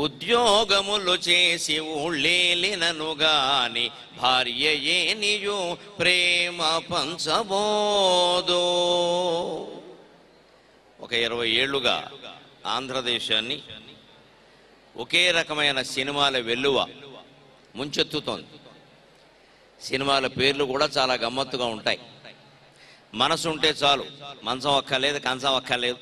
ఉద్యోగములు చేసి ఊళ్ళేలినను గాని భార్యయే నీయు ప్రేమ పంచబోదు. ఒక 20 ఏళ్లుగా ఆంధ్రదేశాన్ని ఒకే రకమైన సినిమాల వెల్లువ ముంచెత్తుతోంది. సినిమాల పేర్లు కూడా చాలా గమ్మత్తుగా ఉంటాయి. మనసు ఉంటే చాలు, మంచం అక్కర్లేదు, కంచం అక్కర్లేదు,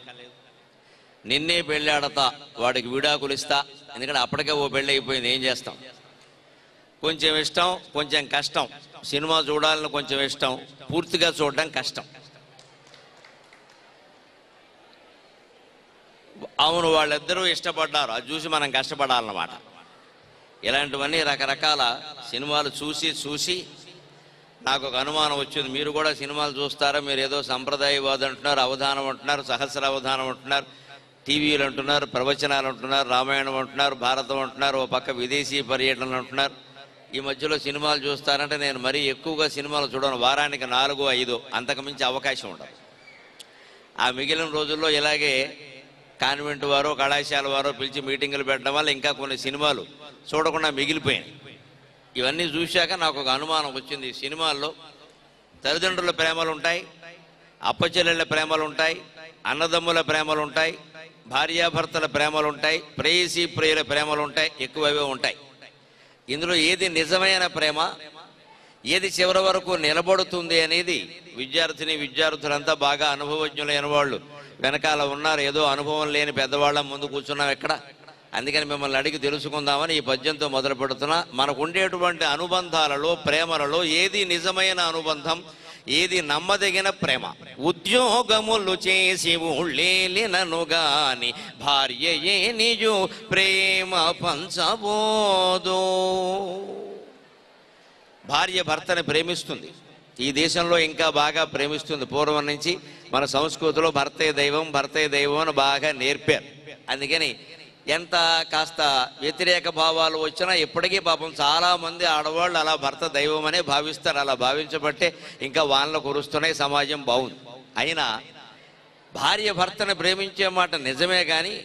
నిన్నే పెళ్ళాడతా, వాడికి విడాకులు ఇస్తా, ఎందుకంటే అప్పటికే ఓ పెళ్ళి అయిపోయింది, ఏం చేస్తాం. కొంచెం ఇష్టం, కొంచెం కష్టం. సినిమా చూడాలని కొంచెం ఇష్టం, పూర్తిగా చూడడం కష్టం. అవును, వాళ్ళిద్దరూ ఇష్టపడ్డారు, అది చూసి మనం కష్టపడాలన్నమాట. ఇలాంటివన్నీ రకరకాల సినిమాలు చూసి నాకు ఒక అనుమానం వచ్చింది. మీరు కూడా సినిమాలు చూస్తారా? మీరు ఏదో సంప్రదాయవాదం అంటున్నారు, అవధానం అంటున్నారు, సహస్ర అవధానం అంటున్నారు, టీవీలు అంటున్నారు, ప్రవచనాలు అంటున్నారు, రామాయణం అంటున్నారు, భారతం అంటున్నారు, ఓ పక్క విదేశీ పర్యటనలు అంటున్నారు. ఈ మధ్యలో సినిమాలు చూస్తారంటే నేను మరీ ఎక్కువగా సినిమాలు చూడను, వారానికి 4-5, అంతకుమించి అవకాశం ఉండదు. ఆ మిగిలిన రోజుల్లో ఇలాగే కాన్వెంట్ వారో కళాశాల వారో పిలిచి మీటింగులు పెట్టడం వల్ల ఇంకా కొన్ని సినిమాలు చూడకుండా మిగిలిపోయాయి. ఇవన్నీ చూశాక నాకు ఒక అనుమానం వచ్చింది. ఈ సినిమాల్లో తల్లిదండ్రుల ప్రేమలు ఉంటాయి, అప్పచెల్లెళ్ళ ప్రేమలు ఉంటాయి, అన్నదమ్ముల ప్రేమలు ఉంటాయి, భార్యాభర్తల ప్రేమలు ఉంటాయి, ప్రేయసీ ప్రియుల ప్రేమలు ఉంటాయి, ఎక్కువవే ఉంటాయి. ఇందులో ఏది నిజమైన ప్రేమ, ఏది చివరి వరకు నిలబడుతుంది అనేది విద్యార్థులంతా బాగా అనుభవజ్ఞులైన వాళ్ళు వెనకాల ఉన్నారు. ఏదో అనుభవం లేని పెద్దవాళ్ళ ముందు కూర్చున్నాం ఎక్కడ. అందుకని మిమ్మల్ని అడిగి తెలుసుకుందామని ఈ పద్యంతో మొదలు పెడుతున్నా. మనకు ఉండేటువంటి అనుబంధాలలో, ప్రేమలలో ఏది నిజమైన అనుబంధం, ఏది నమ్మదగిన ప్రేమ? ఉద్యోగములు చేసి ఊళ్ళేలినను గాని భార్యయే నీయు ప్రేమ పంచబోదు. భార్య భర్తని ప్రేమిస్తుంది. ఈ దేశంలో ఇంకా బాగా ప్రేమిస్తుంది. పూర్వం నుంచి మన సంస్కృతిలో భర్తే దైవం అని బాగా నేర్పారు. అందుకని ఎంత కాస్త వ్యతిరేక భావాలు వచ్చినా ఇప్పటికీ పాపం చాలామంది ఆడవాళ్ళు అలా భర్త దైవం అనే భావిస్తారు. అలా భావించబట్టే ఇంకా వాళ్ళను కురుస్తున్నాయి, సమాజం బాగుంది. అయినా భార్య భర్తను ప్రేమించే మాట నిజమే, కానీ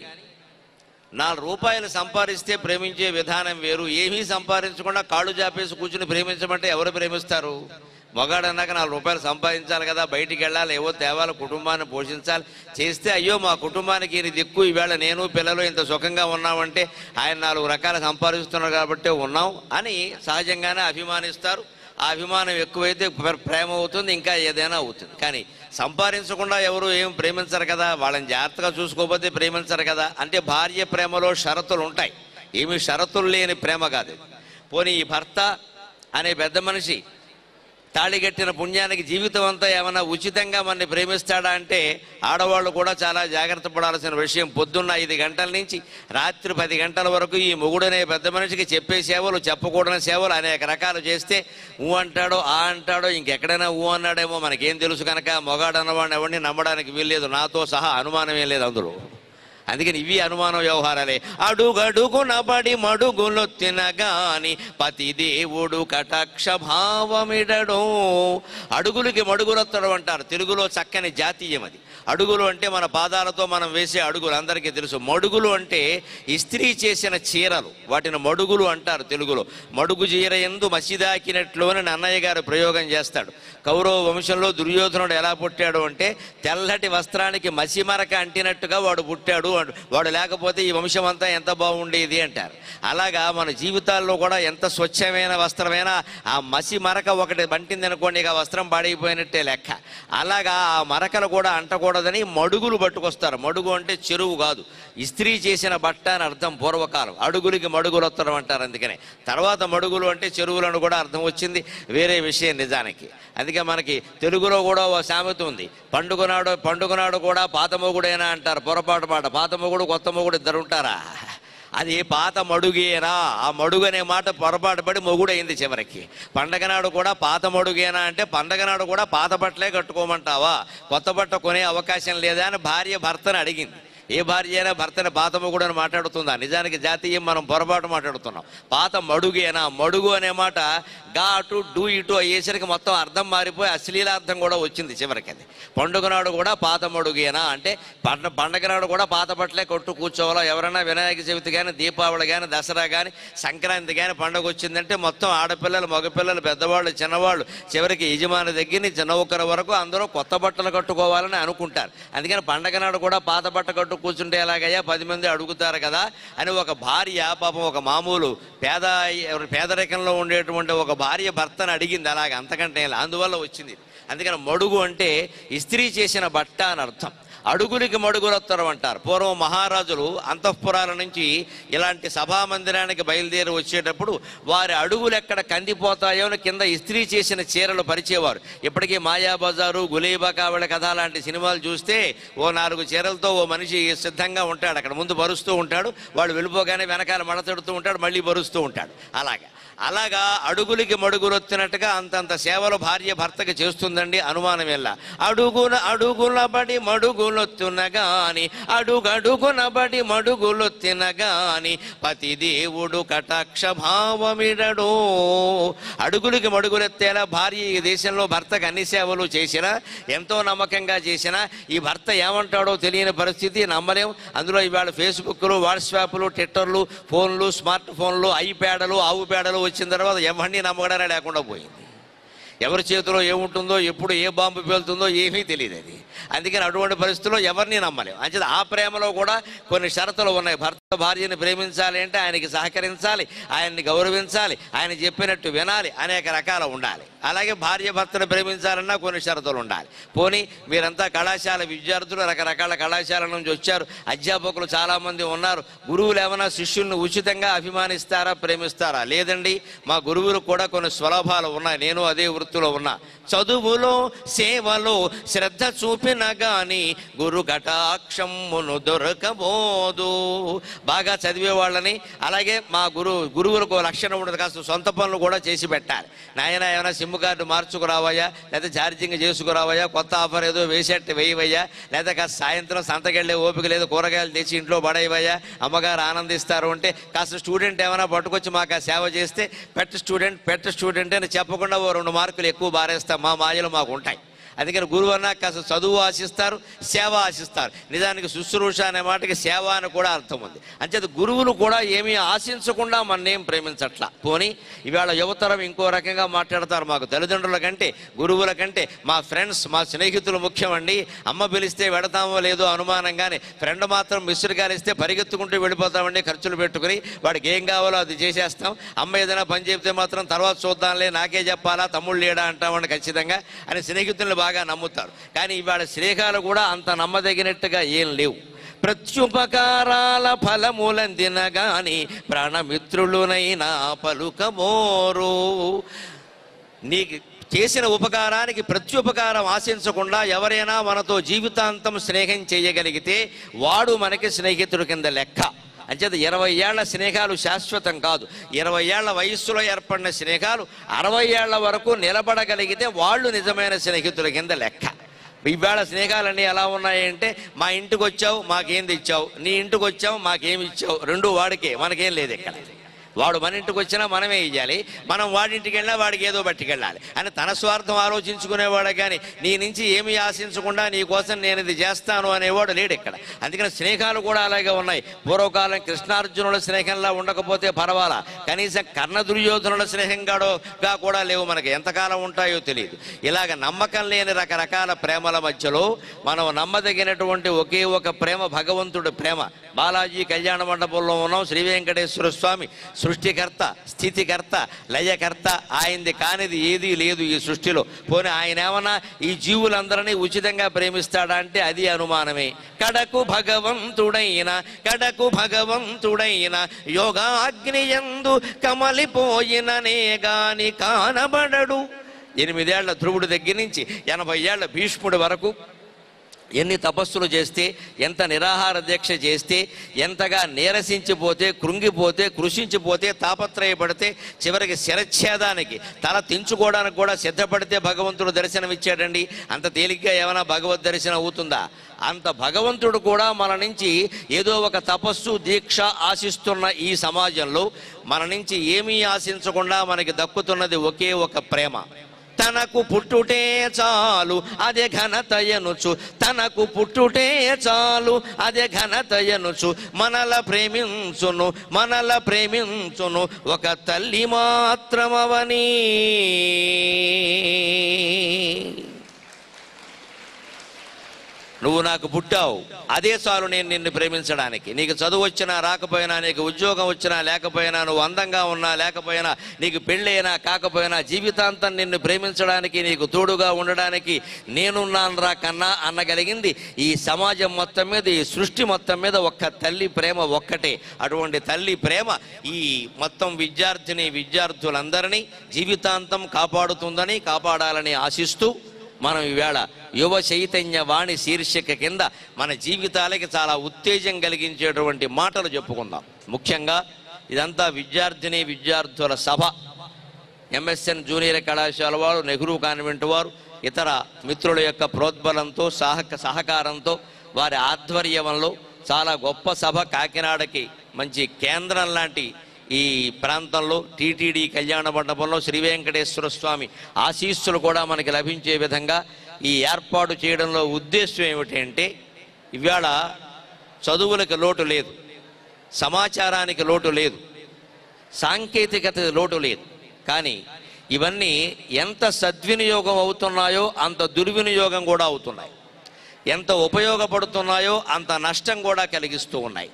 4 రూపాయలు సంపాదిస్తే ప్రేమించే విధానం వేరు. ఏమీ సంపాదించకుండా కాళ్ళు జాపేసి కూర్చుని ప్రేమించమంటే ఎవరు ప్రేమిస్తారు? మగాడన్నాక 4 రూపాయలు సంపాదించాలి కదా, బయటికి వెళ్ళాలి, ఏవో తేవాలి, కుటుంబాన్ని పోషించాలి. చేస్తే అయ్యో మా కుటుంబానికి ఈయన దిక్కు, ఈవేళ నేను పిల్లలు ఇంత సుఖంగా ఉన్నామంటే ఆయన 4 రకాలు సంపాదిస్తున్నారు కాబట్టి ఉన్నాం అని సహజంగానే అభిమానిస్తారు. ఆ అభిమానం ఎక్కువైతే ప్రేమ అవుతుంది, ఇంకా ఏదైనా అవుతుంది. కానీ సంపాదించకుండా ఎవరు ఏం ప్రేమించరు కదా, వాళ్ళని జాగ్రత్తగా చూసుకోకపోతే ప్రేమించరు కదా. అంటే భార్య ప్రేమలో షరతులు ఉంటాయి, ఏమి షరతులు లేని ప్రేమ కాదు. పోనీ ఈ భర్త అనే పెద్ద మనిషి తాళిగట్టిన పుణ్యానికి జీవితం అంతా ఏమైనా ఉచితంగా మనని ప్రేమిస్తాడా అంటే ఆడవాళ్ళు కూడా చాలా జాగ్రత్త పడాల్సిన విషయం. పొద్దున్న 5 గంటల నుంచి రాత్రి 10 గంటల వరకు ఈ మొగుడనే పెద్ద మనిషికి చెప్పే సేవలు, చెప్పకూడని సేవలు అనేక రకాలు చేస్తే ఊ అంటాడో ఆ అంటాడో, ఇంకెక్కడైనా ఊ అన్నాడేమో మనకేం తెలుసు కనుక మొగాడు అన్నవాడిని ఎవరిని నమ్మడానికి వీల్లేదు, నాతో సహా అనుమానం ఏం లేదు అందులో. అందుకని ఇవి అనుమానం వ్యవహారాలే. అడుగడుగున బడి మడుగులొత్తిన గాని పతిదేవుడు కటాక్ష భావమిడడు. అడుగులకి మడుగులొత్తడం అంటారు, తెలుగులో చక్కని జాతీయం అది. అడుగులు అంటే మన పాదాలతో మనం వేసే అడుగులు, అందరికీ తెలుసు. మడుగులు అంటే ఇస్త్రీ చేసిన చీరలు, వాటిని మడుగులు అంటారు తెలుగులో. మడుగు చీర ఎందు మసిదాకినట్లు అని అన్నయ్య గారు ప్రయోగం చేస్తాడు. కౌరవ వంశంలో దుర్యోధనుడు ఎలా పుట్టాడు అంటే తెల్లటి వస్త్రానికి మసిమరక అంటినట్టుగా వాడు పుట్టాడు. వాడు లేకపోతే ఈ వంశం అంతా ఎంత బాగుండేది అంటారు. అలాగా మన జీవితాల్లో కూడా ఎంత స్వచ్ఛమైన వస్త్రమైనా ఆ మసి మరక ఒకటి బంటింది అనుకోండి, ఇక వస్త్రం పాడైపోయినట్టే లెక్క. అలాగా ఆ మరకలు కూడా అంటకూడదని మడుగులు పట్టుకొస్తారు. మడుగు అంటే చెరువు కాదు, ఇస్త్రీ చేసిన బట్ట అని అర్థం పూర్వకాలం. అడుగులకి మడుగులు వత్తడం అంటారు. అందుకనే తర్వాత మడుగులు అంటే చెరువులను కూడా అర్థం వచ్చింది, వేరే విషయం నిజానికి. అందుకే మనకి తెలుగులో కూడా ఓ సామెత ఉంది, పండుగనాడు కూడా పాత మొగుడేనా అంటారు. పొరపాటు మాట. పాత మొగుడు కొత్త మొగుడు ఇద్దరు ఉంటారా? అది పాత మడుగేనా? ఆ మడుగు అనే మాట పొరపాటు పడి మొగుడైంది చివరికి. పండగ నాడు కూడా పాత మడుగేనా అంటే పండగ నాడు కూడా పాత బట్టలే కట్టుకోమంటావా, కొత్త బట్ట కొనే అవకాశం లేదా అని భార్య భర్తను అడిగింది. ఏ భార్య అయినా భర్తని పాత మొగుడు అని మాట్లాడుతుందా? నిజానికి జాతీయం మనం పొరపాటు మాట్లాడుతున్నాం. పాత మడుగేనా? మడుగు అనే మాట గా అటు డూ ఇటు అయ్యేసరికి మొత్తం అర్థం మారిపోయి అశ్లీలార్థం కూడా వచ్చింది చివరికి. అది పండుగ నాడు కూడా పాత మడుగేనా అంటే పండగ నాడు కూడా పాత బట్టలే కొట్టు కూర్చోవాలా? ఎవరైనా వినాయక చవితి కానీ, దీపావళి కానీ, దసరా కానీ, సంక్రాంతి కానీ పండుగ వచ్చిందంటే మొత్తం ఆడపిల్లలు, మగపిల్లలు, పెద్దవాళ్ళు, చిన్నవాళ్ళు, చివరికి యజమాని దగ్గర నుంచి నౌకరు వరకు అందరూ కొత్త బట్టలు కట్టుకోవాలని అనుకుంటారు. అందుకని పండగ నాడు కూడా పాత బట్ట కట్టు కూర్చుంటే ఎలాగయ్యా 10 మంది అడుగుతారు కదా అని ఒక భార్య పాపం ఒక మామూలు పేదరికంలో ఉండేటువంటి ఒక భార్య భర్తను అడిగింది. అలాగే అంతకంటే అందువల్ల వచ్చింది. అందుకని మడుగు అంటే ఇస్త్రీ చేసిన బట్ట అని అర్థం. అడుగులకి మడుగులొత్తరం అంటారు. పూర్వం మహారాజులు అంతఃపురాల నుంచి ఇలాంటి సభామందిరానికి బయలుదేరి వచ్చేటప్పుడు వారి అడుగులు ఎక్కడ కందిపోతాయో అని కింద ఇస్త్రీ చేసిన చీరలు పరిచేవారు. ఇప్పటికీ మాయాబజారు, గులీబా కావళ కథ లాంటి సినిమాలు చూస్తే ఓ 4 చీరలతో ఓ మనిషి సిద్ధంగా ఉంటాడు. అక్కడ ముందు బరుస్తూ ఉంటాడు, వాడు వెళ్ళిపోగానే వెనకాల మడతెడుతూ ఉంటాడు, మళ్ళీ బరుస్తూ ఉంటాడు. అలాగా అడుగులకి మడుగులొత్తినట్టుగా అంతంత సేవలు భార్య భర్తకి చేస్తుందండి. అనుమానం ఎలా? అడుగుల బడి మడుగులొత్తునగాని, అడుగడుగున బడి మడుగులొత్తినగాని, పతిదేవుడు కటాక్ష భావమిడడు. అడుగులకి మడుగులెత్తేలా భార్య ఈ దేశంలో భర్తకు అన్ని సేవలు చేసినా, ఎంతో నమ్మకంగా చేసినా ఈ భర్త ఏమంటాడో తెలియని పరిస్థితి. నమ్మలేం. అందులో ఇవాళ ఫేస్బుక్లు, వాట్సాప్లు, ట్విట్టర్లు, ఫోన్లు, స్మార్ట్ ఫోన్లు, ఐప్యాడ్లు, ఆవు పేడలు వచ్చిన తర్వాత ఎవరిని నమ్మకడానే లేకుండా పోయింది. ఎవరి చేతిలో ఏముంటుందో, ఎప్పుడు ఏ బాంబు పేలుతుందో ఏమీ తెలియదు. అది అందుకని అటువంటి పరిస్థితుల్లో ఎవరిని నమ్మలేము. అంచేది ఆ ప్రేమలో కూడా కొన్ని షరతులు ఉన్నాయి. భర్త భార్యని ప్రేమించాలి అంటే ఆయనకి సహకరించాలి, ఆయన్ని గౌరవించాలి, ఆయన చెప్పినట్టు వినాలి, అనేక రకాలు ఉండాలి. అలాగే భార్య భర్తను ప్రేమించాలన్నా కొన్ని షరతులు ఉండాలి. పోనీ మీరంతా కళాశాల విద్యార్థులు, రకరకాల కళాశాల నుంచి వచ్చారు, అధ్యాపకులు చాలామంది ఉన్నారు. గురువులు ఏమైనా శిష్యుల్ని ఉచితంగా అభిమానిస్తారా, ప్రేమిస్తారా? లేదండి. మా గురువులు కూడా కొన్ని స్వలాభాలు ఉన్నాయి. నేను అదే వృత్తిలో ఉన్నా. చదువులో సేవలో శ్రద్ధ చూపిన గాని గురు కటాక్షమును దొరకబోదు. బాగా చదివే వాళ్ళని, అలాగే మా గురువులకు లక్షణం ఉండదు, కాస్త సొంత పనులు కూడా చేసి పెట్టాలి. నాయన ఏమైనా సిమ్ కార్డు మార్చుకురావయ్యా, లేదా ఛార్జింగ్ చేసుకురావయ్యా, కొత్త ఆఫర్ ఏదో వేసేట్టు వేయవయ్యా, లేదా కాస్త సాయంత్రం సంతకెళ్ళే ఓపిక లేదు, కూరగాయలు తెచ్చి ఇంట్లో పడేవయ్యా, అమ్మగారు ఆనందిస్తారు అంటే కాస్త స్టూడెంట్ ఏమైనా పట్టుకొచ్చి మాకు ఆ సేవ చేస్తే పెట్ స్టూడెంట్ అని చెప్పకుండా ఓ 2 మార్కులు ఎక్కువ బారేస్తాం. మా మాయలు మాకు ఉంటాయి. అందుకని గురువు అన్నా కాస్త చదువు ఆశిస్తారు, సేవ ఆశిస్తారు. నిజానికి శుశ్రూష అనే మాటకి సేవ అని కూడా అర్థం ఉంది. అంచేత గురువులు కూడా ఏమీ ఆశించకుండా మన్నేం ప్రేమించట్లా. పోనీ ఇవాళ యువతరం ఇంకో రకంగా మాట్లాడతారు. మాకు తల్లిదండ్రుల కంటే, గురువుల కంటే మా ఫ్రెండ్స్, మా స్నేహితులు ముఖ్యమండి. అమ్మ పిలిస్తే వెడతామో లేదో అనుమానంగానే, ఫ్రెండ్ మాత్రం మిస్డ్ కాల్ ఇస్తే పరిగెత్తుకుంటూ వెళ్ళిపోతామండి, ఖర్చులు పెట్టుకుని. వాడికి ఏం కావాలో అది చేసేస్తాం. అమ్మ ఏదైనా పని చెప్తే మాత్రం తర్వాత చూద్దాంలే, నాకే చెప్పాలా, తమ్ముళ్ళు లేడా అంటామండి ఖచ్చితంగా అని స్నేహితులను బాగా నమ్ముతారు. కానీ ఇవాళ స్నేహాలు కూడా అంత నమ్మదగినట్టుగా ఏం లేవు. ప్రత్యుపకారాల ఫలములందిన గాని ప్రాణమిత్రులునైనా పలుకమోరు. నీకు చేసిన ఉపకారానికి ప్రత్యుపకారం ఆశించకుండా ఎవరైనా మనతో జీవితాంతం స్నేహం చేయగలిగితే వాడు మనకి స్నేహితుడి కింద లెక్క. అంచేత 20 ఏళ్ల స్నేహాలు శాశ్వతం కాదు. 20 ఏళ్ల వయస్సులో ఏర్పడిన స్నేహాలు 60 ఏళ్ల వరకు నిలబడగలిగితే వాళ్ళు నిజమైన స్నేహితుల కింద లెక్క. ఇవాళ స్నేహాలన్నీ ఎలా ఉన్నాయంటే, మా ఇంటికి వచ్చావు మాకేం తెచ్చావు, నీ ఇంటికి వచ్చావు మాకేమి ఇచ్చావు, 2 వాడికే, మనకేం లేదు ఇక్కడ. వాడు మన ఇంటికి వచ్చినా మనమే ఇవ్వాలి, మనం వాడింటికి వెళ్ళినా వాడికి ఏదో పట్టుకెళ్ళాలి అని తన స్వార్థం ఆలోచించుకునేవాడు. కానీ నీ నుంచి ఏమీ ఆశించకుండా నీ కోసం నేను ఇది చేస్తాను అనేవాడు లేడు ఇక్కడ. అందుకని స్నేహాలు కూడా అలాగే ఉన్నాయి. పూర్వకాలం కృష్ణార్జునుల స్నేహంలా ఉండకపోతే పర్వాలా, కనీసం కర్ణ దుర్యోధనుల స్నేహంగా కూడా లేవు. మనకి ఎంతకాలం ఉంటాయో తెలియదు. ఇలాగ నమ్మకం లేని రకరకాల ప్రేమల మధ్యలో మనం నమ్మదగినటువంటి ఒకే ఒక ప్రేమ భగవంతుడి ప్రేమ. బాలాజీ కళ్యాణ మండపంలో ఉన్నాం. శ్రీ వెంకటేశ్వర స్వామి సృష్టికర్త, స్థితికర్త, లయకర్త. ఆయనది కానిది ఏదీ లేదు ఈ సృష్టిలో. పోనీ ఆయన ఏమన్నా ఈ జీవులందరినీ ఉచితంగా ప్రేమిస్తాడా అంటే అది అనుమానమే. కడకు భగవంతుడైన యోగాగ్నియందు కమలిపోయిననే గాని కానబడడు. 8 ఏళ్ల ధ్రువుడి దగ్గర నుంచి 80 ఏళ్ల భీష్ముడి వరకు ఎన్ని తపస్సులు చేస్తే, ఎంత నిరాహార దీక్ష చేస్తే, ఎంతగా నీరసించిపోతే, కృంగిపోతే, కృషించిపోతే, తాపత్రయపడితే, చివరికి శిరచ్ఛేదానికి తల తెంచుకోవడానికి కూడా సిద్ధపడితే భగవంతుడు దర్శనమిచ్చాడండి. అంత తేలిగ్గా ఏమైనా భగవద్ దర్శనం అవుతుందా? అంత భగవంతుడు కూడా మన నుంచి ఏదో ఒక తపస్సు దీక్ష ఆశిస్తున్న ఈ సమాజంలో మన నుంచి ఏమీ ఆశించకుండా మనకి దక్కుతున్నది ఒకే ఒక ప్రేమ. తనకు పుట్టుటే చాలు అదే ఘనతయనుచు, తనకు పుట్టుటే చాలు అదే ఘనతయనుచు, మనల ప్రేమించును ఒక తల్లి మాత్రమవని. నువ్వు నాకు పుట్టావు, అదే చాలు నేను నిన్ను ప్రేమించడానికి. నీకు చదువు వచ్చినా రాకపోయినా, నీకు ఉద్యోగం వచ్చినా లేకపోయినా, నువ్వు అందంగా ఉన్నా లేకపోయినా, నీకు పెళ్ళైనా కాకపోయినా, జీవితాంతం నిన్ను ప్రేమించడానికి, నీకు తోడుగా ఉండడానికి నేనున్నాను రా కన్నా అనగలిగింది ఈ సమాజం మొత్తం మీద, ఈ సృష్టి మొత్తం మీద ఒక్క తల్లి ప్రేమ ఒక్కటే. అటువంటి తల్లి ప్రేమ ఈ మొత్తం విద్యార్థులందరినీ జీవితాంతం కాపాడుతుందని, కాపాడాలని ఆశిస్తూ మనం ఈవేళ యువ చైతన్య వాణి శీర్షిక కింద మన జీవితాలకి చాలా ఉత్తేజం కలిగించేటువంటి మాటలు చెప్పుకుందాం. ముఖ్యంగా ఇదంతా విద్యార్థుల సభ. ఎంఎస్ఎన్ జూనియర్ కళాశాల వారు, నెహ్రూ కాన్వెంట్ వారు, ఇతర మిత్రుల యొక్క ప్రోద్బలంతో సహకారంతో వారి ఆధ్వర్యంలో చాలా గొప్ప సభ కాకినాడకి మంచి కేంద్రం లాంటి ఈ ప్రాంతంలో టీటీడీ కళ్యాణ మండపంలో శ్రీ వెంకటేశ్వర స్వామి ఆశీస్సులు కూడా మనకి లభించే విధంగా ఈ ఏర్పాటు చేయడంలో ఉద్దేశం ఏమిటంటే, ఇవాళ చదువులకు లోటు లేదు, సమాచారానికి లోటు లేదు, సాంకేతికత లోటు లేదు. కానీ ఇవన్నీ ఎంత సద్వినియోగం అవుతున్నాయో అంత దుర్వినియోగం కూడా అవుతున్నాయి. ఎంత ఉపయోగపడుతున్నాయో అంత నష్టం కూడా కలిగిస్తూ ఉన్నాయి.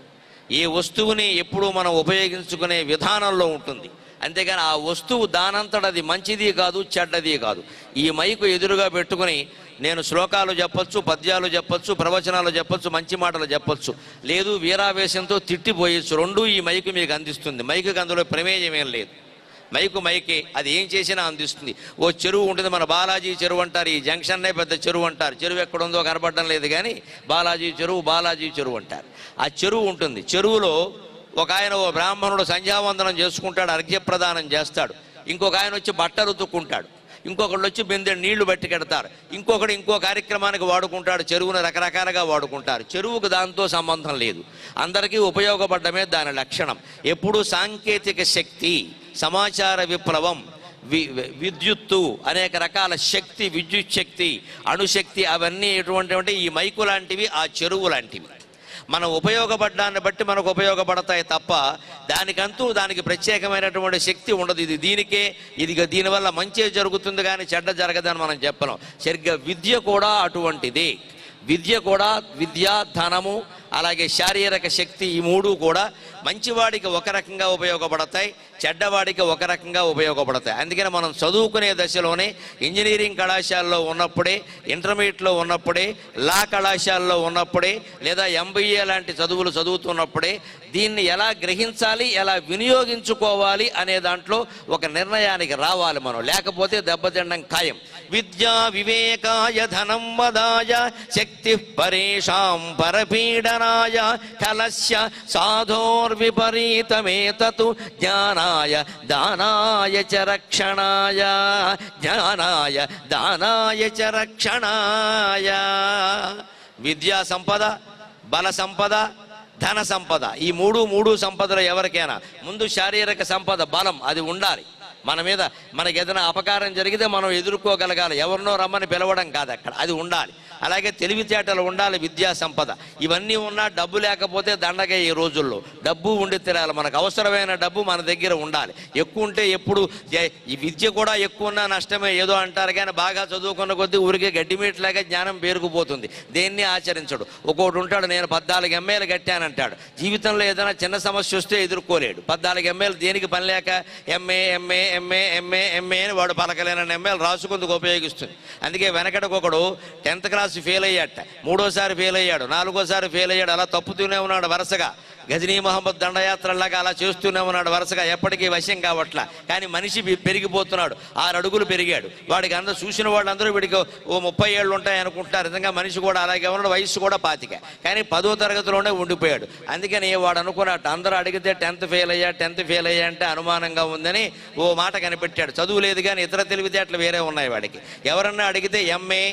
ఏ వస్తువుని ఎప్పుడూ మనం ఉపయోగించుకునే విధానంలో ఉంటుంది. అంతేగాని ఆ వస్తువు దానంతట అది మంచిది కాదు, చెడ్డది కాదు. ఈ మైకు ఎదురుగా పెట్టుకుని నేను శ్లోకాలు చెప్పచ్చు, పద్యాలు చెప్పచ్చు, ప్రవచనాలు చెప్పచ్చు, మంచి మాటలు చెప్పచ్చు, లేదు వీరావేశంతో తిట్టిపోయచ్చు. రెండూ ఈ మైకు మీకు అందిస్తుంది. మైకుకి అందులో ప్రమేయం ఏం లేదు. మైకే అది ఏం చేసినా అందిస్తుంది. ఓ చెరువు ఉంటుంది, మన బాలాజీ చెరువు అంటారు. ఈ జంక్షన్నే పెద్ద చెరువు అంటారు. చెరువు ఎక్కడుందో కనపడడం లేదు కానీ బాలాజీ చెరువు అంటారు. ఆ చెరువు ఉంటుంది. చెరువులో ఒక ఆయన, ఓ బ్రాహ్మణుడు సంధ్యావందనం చేసుకుంటాడు, అర్ఘ్యప్రదానం చేస్తాడు. ఇంకొక ఆయన వచ్చి బట్టలు ఉతుక్కుంటాడు. ఇంకొకళ్ళు వచ్చి బిందె నీళ్లు బట్టి కెడతారు. ఇంకొకడు ఇంకో కార్యక్రమానికి వాడుకుంటాడు. చెరువును రకరకాలుగా వాడుకుంటారు. చెరువుకు దాంతో సంబంధం లేదు. అందరికీ ఉపయోగపడమే దాని లక్షణం. ఎప్పుడు సాంకేతిక శక్తి, సమాచార విప్లవం, విద్యుత్తు, అనేక రకాల శక్తి, విద్యుత్ శక్తి, అణుశక్తి, అవన్నీ ఎటువంటి ఈ మైకు లాంటివి, ఆ చెరువు లాంటివి. మనం ఉపయోగపడ్డాన్ని బట్టి మనకు ఉపయోగపడతాయి తప్ప దానికి ప్రత్యేకమైనటువంటి శక్తి ఉండదు. దీనివల్ల మంచి జరుగుతుంది కానీ చెడ్డ జరగదని మనం చెప్పలేం. సరిగ్గా విద్య కూడా అటువంటిది. విద్య, ధనము, అలాగే శారీరక శక్తి, ఈ మూడు కూడా మంచివాడికి ఒక రకంగా ఉపయోగపడతాయి, చెడ్డవాడికి ఒక రకంగా ఉపయోగపడతాయి. అందుకని మనం చదువుకునే దశలోనే, ఇంజనీరింగ్ కళాశాలలో ఉన్నప్పుడే, ఇంటర్మీడియట్లో ఉన్నప్పుడే, లా కళాశాలలో ఉన్నప్పుడే, లేదా ఎంబీఏ లాంటి చదువులు చదువుతున్నప్పుడే దీన్ని ఎలా గ్రహించాలి, ఎలా వినియోగించుకోవాలి అనే దాంట్లో ఒక నిర్ణయానికి రావాలి మనం. లేకపోతే దెబ్బతినడం ఖాయం. విద్యా వివేకాయ ధనం వదాయ శక్తి పరేషాం పరపీడనాయ కలస్య సాధోర్విపరీతమేతతు జ్ఞానాయ దానాయ చ రక్షణాయ. విద్యా సంపద, బల సంపద, ధన సంపద, ఈ మూడు సంపదలు ఎవరికైనా ముందు శారీరక సంపద, బలం, అది ఉండాలి. మనకి ఏదైనా అపకారం జరిగితే మనం ఎదుర్కోగలగాలి. ఎవరినో రమ్మని పిలవడం కాదు అక్కడ, అది ఉండాలి. అలాగే తెలివితేటలు ఉండాలి, విద్యా సంపద. ఇవన్నీ ఉన్నా డబ్బు లేకపోతే దండగే. ఈ రోజుల్లో డబ్బు ఉండి తిరాలి. మనకు అవసరమైన డబ్బు మన దగ్గర ఉండాలి. ఎక్కువ ఉంటే ఎప్పుడు ఈ విద్య కూడా ఎక్కువ ఉన్నా నష్టమే ఏదో అంటారు కానీ బాగా చదువుకున్న కొద్దీ ఊరికే గడ్డిమీట్లాగా జ్ఞానం పేరుకుపోతుంది. దేన్ని ఆచరించడు. ఒక్కోటి ఉంటాడు, నేను 14 ఎంఏలు కట్టానంటాడు. జీవితంలో ఏదైనా చిన్న సమస్య వస్తే ఎదుర్కోలేడు. 14 ఎంఏలు దేనికి పని లేక ఎంఏ అని వాడు పలకలేనని ఎంఏలు రాసుకుందుకు ఉపయోగిస్తుంది. అందుకే వెనకడకొకడు 10th క్లాస్ ఫెయిల్ అయ్యాట, 3వసారి ఫెయిల్ అయ్యాడు, 4వసారి ఫెయిల్ అయ్యాడు. అలా తప్పుతూనే ఉన్నాడు వరుసగా. గజనీ మహమ్మద్ దండయాత్రలాగా అలా చేస్తూనే ఉన్నాడు వరుసగా. ఎప్పటికీ వశ్యం కావట్లా. కానీ మనిషి పెరిగిపోతున్నాడు. 6 అడుగులు పెరిగాడు. వాడికి అందరూ చూసిన వాళ్ళందరూ వీడికి ఓ 30 ఏళ్ళు ఉంటాయి అనుకుంటున్నారు. నిజంగా మనిషి కూడా అలాగే ఉన్నాడు. వయసు కూడా 25. కానీ 10వ తరగతిలోనే ఉండిపోయాడు. అందుకని వాడు అనుకున్నట్టు అందరూ అడిగితే 10th ఫెయిల్ అయ్యా అంటే అనుమానంగా ఉందని ఓ మాట కనిపెట్టాడు. చదువు లేదు కానీ ఇతర తెలివితేటలు వేరే ఉన్నాయి వాడికి. ఎవరన్నా అడిగితే ఎంఏ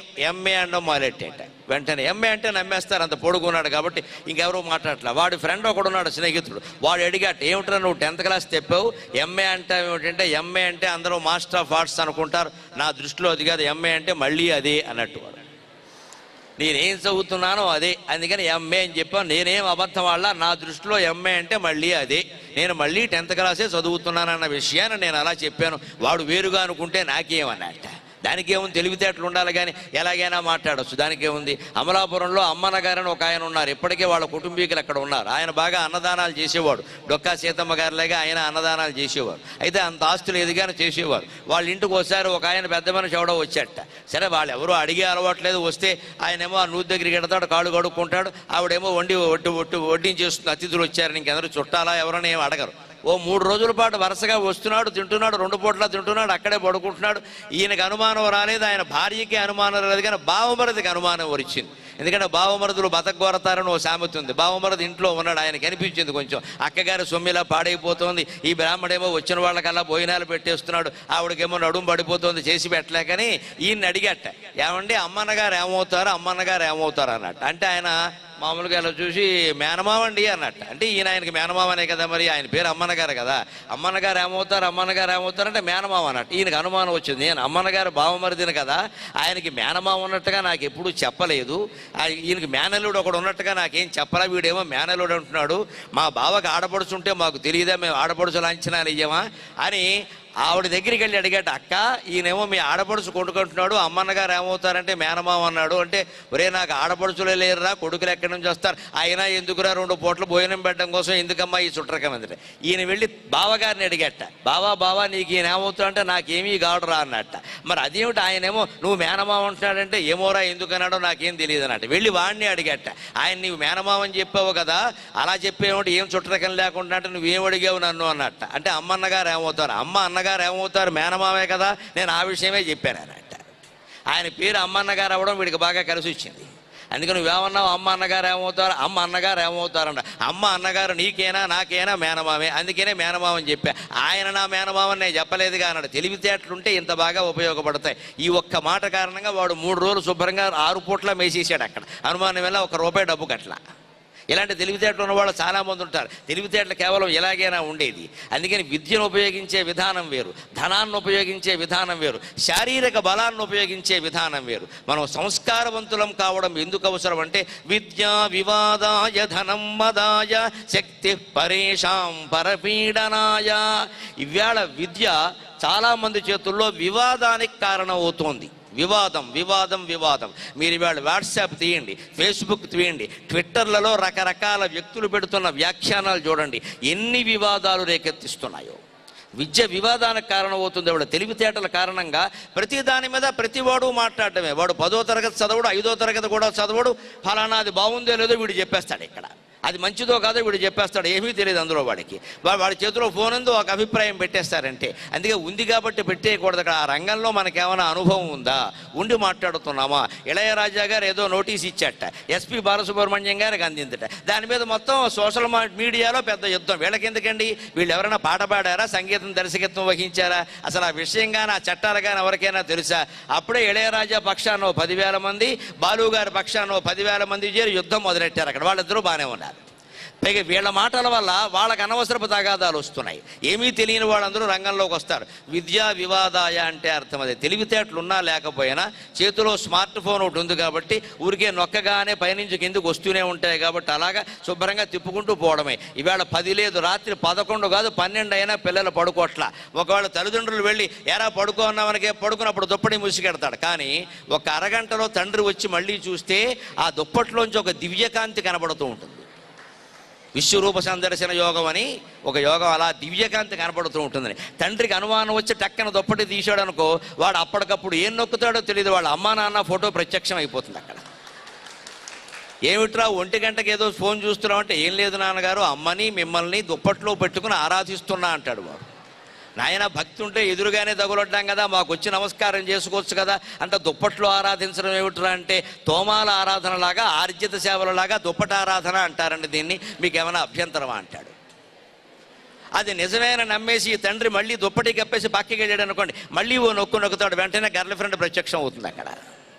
అనడం మొదలెట్టాట. వెంటనే ఎంఏ అంటే నమ్మేస్తారు, అంత పొడుగున్నాడు కాబట్టి ఇంకెవరూ మాట్లాడట్లా. వాడి ఫ్రెండ్ ఒకడున్నాడు స్నేహితుడు, వాడు అడిగాట, ఏమిట్రా నువ్వు 10th క్లాస్ తెప్పావు, ఎంఏ అంటే ఏమిటంటే, ఎంఏ అంటే అందరూ మాస్టర్ ఆఫ్ ఆర్ట్స్ అనుకుంటారు, నా దృష్టిలో అది కాదు, ఎంఏ అంటే మళ్ళీ అదే అన్నట్టు. వాడు నేనేం చదువుతున్నానో అదే, అందుకని ఎంఏ అని చెప్పాను. నేనేం అబద్ధం వాళ్ళ, నా దృష్టిలో ఎంఏ అంటే మళ్ళీ అదే, నేను మళ్ళీ 10th క్లాసే చదువుతున్నానన్న విషయాన్ని నేను అలా చెప్పాను. వాడు వేరుగా అనుకుంటే నాకేమన్నట్ట, దానికేముంది, తెలివితేటలు ఉండాలి కానీ ఎలాగైనా మాట్లాడచ్చు, దానికేముంది. అమలాపురంలో అమ్మన్నగారని ఒక ఆయన ఉన్నారు, ఇప్పటికే వాళ్ళ కుటుంబీకులు అక్కడ ఉన్నారు. ఆయన బాగా అన్నదానాలు చేసేవాడు, డొక్కా సీతమ్మ గారిలాగా ఆయన అన్నదానాలు చేసేవారు. అయితే అంత ఆస్తులు ఎదిగానే చేసేవారు. వాళ్ళ ఇంటికి ఒకసారి ఒక ఆయన పెద్ద మనిషి ఎవడో వచ్చేట. సరే వాళ్ళు ఎవరో అడిగే అలవాట్లేదు, వస్తే ఆయనేమో ఆ నూతి దగ్గరికి ఎడతాడు, కాళ్ళు కడుక్కుంటాడు, ఆవిడేమో వడ్డించేస్తుంది. అతిథులు వచ్చారని ఇంకెందరూ చుట్టాలా ఎవరని ఏమి అడగరు. ఓ 3 రోజుల పాటు వరుసగా వస్తున్నాడు, తింటున్నాడు, 2 పూట్ల తింటున్నాడు, అక్కడే పడుకుంటున్నాడు. ఈయనకు అనుమానం రాలేదు, ఆయన భార్యకి అనుమానం రాలేదు, కానీ బావమరిదికి అనుమానం వచ్చింది. ఎందుకంటే బావమరుదులు బతకగోరతారని ఓ సామెత ఉంది. బావమరుది ఇంట్లో ఉన్నాడు, ఆయనకి అనిపించింది కొంచెం అక్కగారి సొమ్మిలా పాడైపోతుంది, ఈ బ్రాహ్మడేమో వచ్చిన వాళ్ళకల్లా భోజనాలు పెట్టేస్తున్నాడు, ఆవిడకేమో నడుము పడిపోతుంది, చేసి పెట్టలేకని ఈయన్ని అడిగట, ఏమండి అమ్మన్నగారు ఏమవుతారు, అమ్మన్నగారు ఏమవుతారు అన్నట్టు. అంటే ఆయన మామూలుగా ఇలా చూసి మేనమావండి అన్నట్టు. అంటే ఈయన ఆయనకి మేనమావనే కదా, మరి ఆయన పేరు అమ్మన్నగారు కదా, అమ్మన్నగారు ఏమవుతారు, అమ్మన్నగారు ఏమవుతారంటే మేనమావ అన్నట్టు. ఈయనకు అనుమానం వచ్చింది, నేను అమ్మన్నగారు బావమరిదిని కదా, ఆయనకి మేనమావ ఉన్నట్టుగా నాకు ఎప్పుడూ చెప్పలేదు, ఈయనకి మేనల్లుడు ఒకడు ఉన్నట్టుగా నాకేం చెప్పరా, వీడేమో మేనల్లుడు అంటున్నాడు, మా బావకి ఆడపడుచుంటే మాకు తెలియదా, మేము ఆడపడుచు లాంఛనాలు ఇయ్యమా అని ఆవిడ దగ్గరికి వెళ్ళి అడిగాట. అక్క ఈయనేమో మీ ఆడపడుచు కొడుకుంటున్నాడు, అమ్మన్నగారు ఏమవుతారంటే మేనమావ అన్నాడు. అంటే ఒరే నాకు ఆడపడుచులే లేరురా, కొడుకులు ఎక్కడి నుంచి వస్తారు, అయినా ఎందుకురా 2 పూటలు భోజనం పెట్టడం కోసం ఎందుకమ్మా ఈ చుట్టరకం అంటే. ఈయన వెళ్ళి బావగారిని అడిగట, బావా నీకు ఈయన ఏమవుతాడంటే నాకేమీ కావడరా అన్నట్ట. మరి అదేమిటి, ఆయనేమో నువ్వు మేనమావ అంటున్నాడంటే ఏమోరా ఎందుకన్నాడో నాకేం తెలియదు అన్నట్టు. వెళ్ళి వాడిని అడిగట, ఆయన నీవు మేనమావని చెప్పావు కదా, అలా చెప్పేమంటే ఏం చుట్టరకం లేకుండా అంటే నువ్వేం అడిగావు నన్ను అన్నట్ట. అంటే అమ్మన్నగారు ఏమవుతారు, అన్నగారు ఏమవుతారు, మేనమావే కదా, నేను ఆ విషయమే చెప్పాను అన్నట్ట. ఆయన పేరు అమ్మన్నగారు అవ్వడం వీడికి బాగా కలిసి వచ్చింది. అందుకని నువ్వేమన్నావు, అమ్మ అన్నగారు ఏమవుతారు, అమ్మ అన్నగారు ఏమవుతారంట. అమ్మ అన్నగారు నీకేనా నాకేనా మేనమామే, అందుకనే మేనమావని చెప్పా. ఆయన నా మేనమావని నేను చెప్పలేదుగా అన్నాడు. తెలివితేటలుంటే ఇంత బాగా ఉపయోగపడతాయి. ఈ ఒక్క మాట కారణంగా వాడు 3 రోజులు శుభ్రంగా 6 పూట్ల మేసేసాడు అక్కడ. అనుమానం వల్ల ₹1 డబ్బు కట్ల. ఇలాంటి తెలివితేటలు ఉన్నవాళ్ళు చాలామంది ఉంటారు. తెలివితేటలు కేవలం ఎలాగైనా ఉండేది. అందుకని విద్యను ఉపయోగించే విధానం వేరు, ధనాన్ని ఉపయోగించే విధానం వేరు, శారీరక బలాన్ని ఉపయోగించే విధానం వేరు. మనం సంస్కారవంతులం కావడం ఎందుకు అవసరం అంటే విద్యా వివాదాయ ధనం మదాయ శక్తి పరేషాం పరపీడనాయ. ఇవాళ విద్య చాలామంది చేతుల్లో వివాదానికి కారణమవుతోంది. వివాదం. మీరు ఇవాళ వాట్సాప్ తీయండి, ఫేస్బుక్ తీయండి, ట్విట్టర్లలో రకరకాల వ్యక్తులు పెడుతున్న వ్యాఖ్యానాలు చూడండి, ఎన్ని వివాదాలు రేకెత్తిస్తున్నాయో. విద్య వివాదానికి కారణమవుతుంది. వాడు తెలివితేటల కారణంగా ప్రతి దాని మీద ప్రతివాడు మాట్లాడటమే. వాడు 10వ తరగతి చదవడు, 5వ తరగతి కూడా చదవడు, ఫలానా అది బాగుందో లేదో వీడు చెప్పేస్తాడు, ఇక్కడ అది మంచిదో కాదో వీడు చెప్పేస్తాడు, ఏమీ తెలియదు అందులో వాడికి. వాడి చేతిలో ఫోన్ ఉందో ఒక అభిప్రాయం పెట్టేస్తారంటే. అందుకే ఉంది కాబట్టి పెట్టేయకూడదు. అక్కడ ఆ రంగంలో మనకేమైనా అనుభవం ఉందా, ఉండి మాట్లాడుతున్నామా. ఇళయరాజా గారు ఏదో నోటీస్ ఇచ్చాట, ఎస్పి బాలసుబ్రహ్మణ్యం గారికి అందిందట. దాని మీద మొత్తం సోషల్ మీడియాలో పెద్ద యుద్ధం. వీళ్ళకి ఎందుకండి, వీళ్ళు ఎవరైనా పాట పాడారా, సంగీతం దర్శకత్వం వహించారా, అసలు ఆ విషయం కానీ ఆ చట్టాలు కానీ ఎవరికైనా తెలుసా? అప్పుడే ఇళయరాజా పక్షాన్నో 10,000 మంది, బాలు గారి పక్షాన్నో 10,000 మంది చేరి యుద్ధం మొదలెట్టారు. అక్కడ వాళ్ళిద్దరూ బాగానే ఉన్నారు. పైగా వీళ్ళ మాటల వల్ల వాళ్ళకి అనవసరపు తగాదాలు వస్తున్నాయి. ఏమీ తెలియని వాళ్ళందరూ రంగంలోకి వస్తారు. విద్యా వివాదాయ అంటే అర్థం అదే. తెలివితేటలు ఉన్నా లేకపోయినా చేతిలో స్మార్ట్ ఫోన్ ఒకటి ఉంది కాబట్టి ఊరికే నొక్కగానే పైనుంచి కిందకు వస్తూనే ఉంటాయి కాబట్టి అలాగా శుభ్రంగా తిప్పుకుంటూ పోవడమే. ఇవాళ 10 లేదు, రాత్రి 11 కాదు 12 అయినా పిల్లలు పడుకోట్ల. ఒకవేళ తల్లిదండ్రులు వెళ్ళి ఎరా పడుకోన్నామనికే పడుకున్నప్పుడు దుప్పటి ముసికెడతాడు. కానీ ఒక అరగంటలో తండ్రి వచ్చి మళ్ళీ చూస్తే ఆ దుప్పట్లోంచి ఒక దివ్యకాంతి కనబడుతూ ఉంటుంది. విశ్వరూప సందర్శన యోగం అని ఒక యోగం, అలా దివ్యకాంతి కనపడుతూ ఉంటుందని. తండ్రికి అనుమానం వచ్చి టక్కన దుప్పటి తీసాడు అనుకో, వాడు అప్పటికప్పుడు ఏం నొక్కుతాడో తెలియదు, వాళ్ళ అమ్మా నాన్న ఫోటో ప్రత్యక్షం అయిపోతుంది అక్కడ. ఏమిట్రా 1 గంటకి ఏదో ఫోన్ చూస్తున్నావు అంటే, ఏం లేదు నాన్నగారు, అమ్మని మిమ్మల్ని దుప్పట్లో పెట్టుకుని ఆరాధిస్తున్నా అంటాడు వాడు. నాయన భక్తి ఉంటే ఎదురుగానే తగులొడ్డాం కదా, మాకు వచ్చి నమస్కారం చేసుకోవచ్చు కదా, అంటే దుప్పట్లో ఆరాధించడం ఏమిట్రా అంటే తోమాల ఆరాధనలాగా, ఆర్జిత సేవలలాగా దుప్పట ఆరాధన అంటారండి దీన్ని, మీకు ఏమైనా అభ్యంతరమా అంటాడు. అది నిజమైన నమ్మేసి తండ్రి మళ్ళీ దుప్పటి కప్పేసి పక్కకి వెళ్ళాడు అనుకోండి, మళ్ళీ ఓ నొక్కుతాడు, వెంటనే గర్ల్ ఫ్రెండ్ ప్రత్యక్షం అవుతుంది అక్కడ.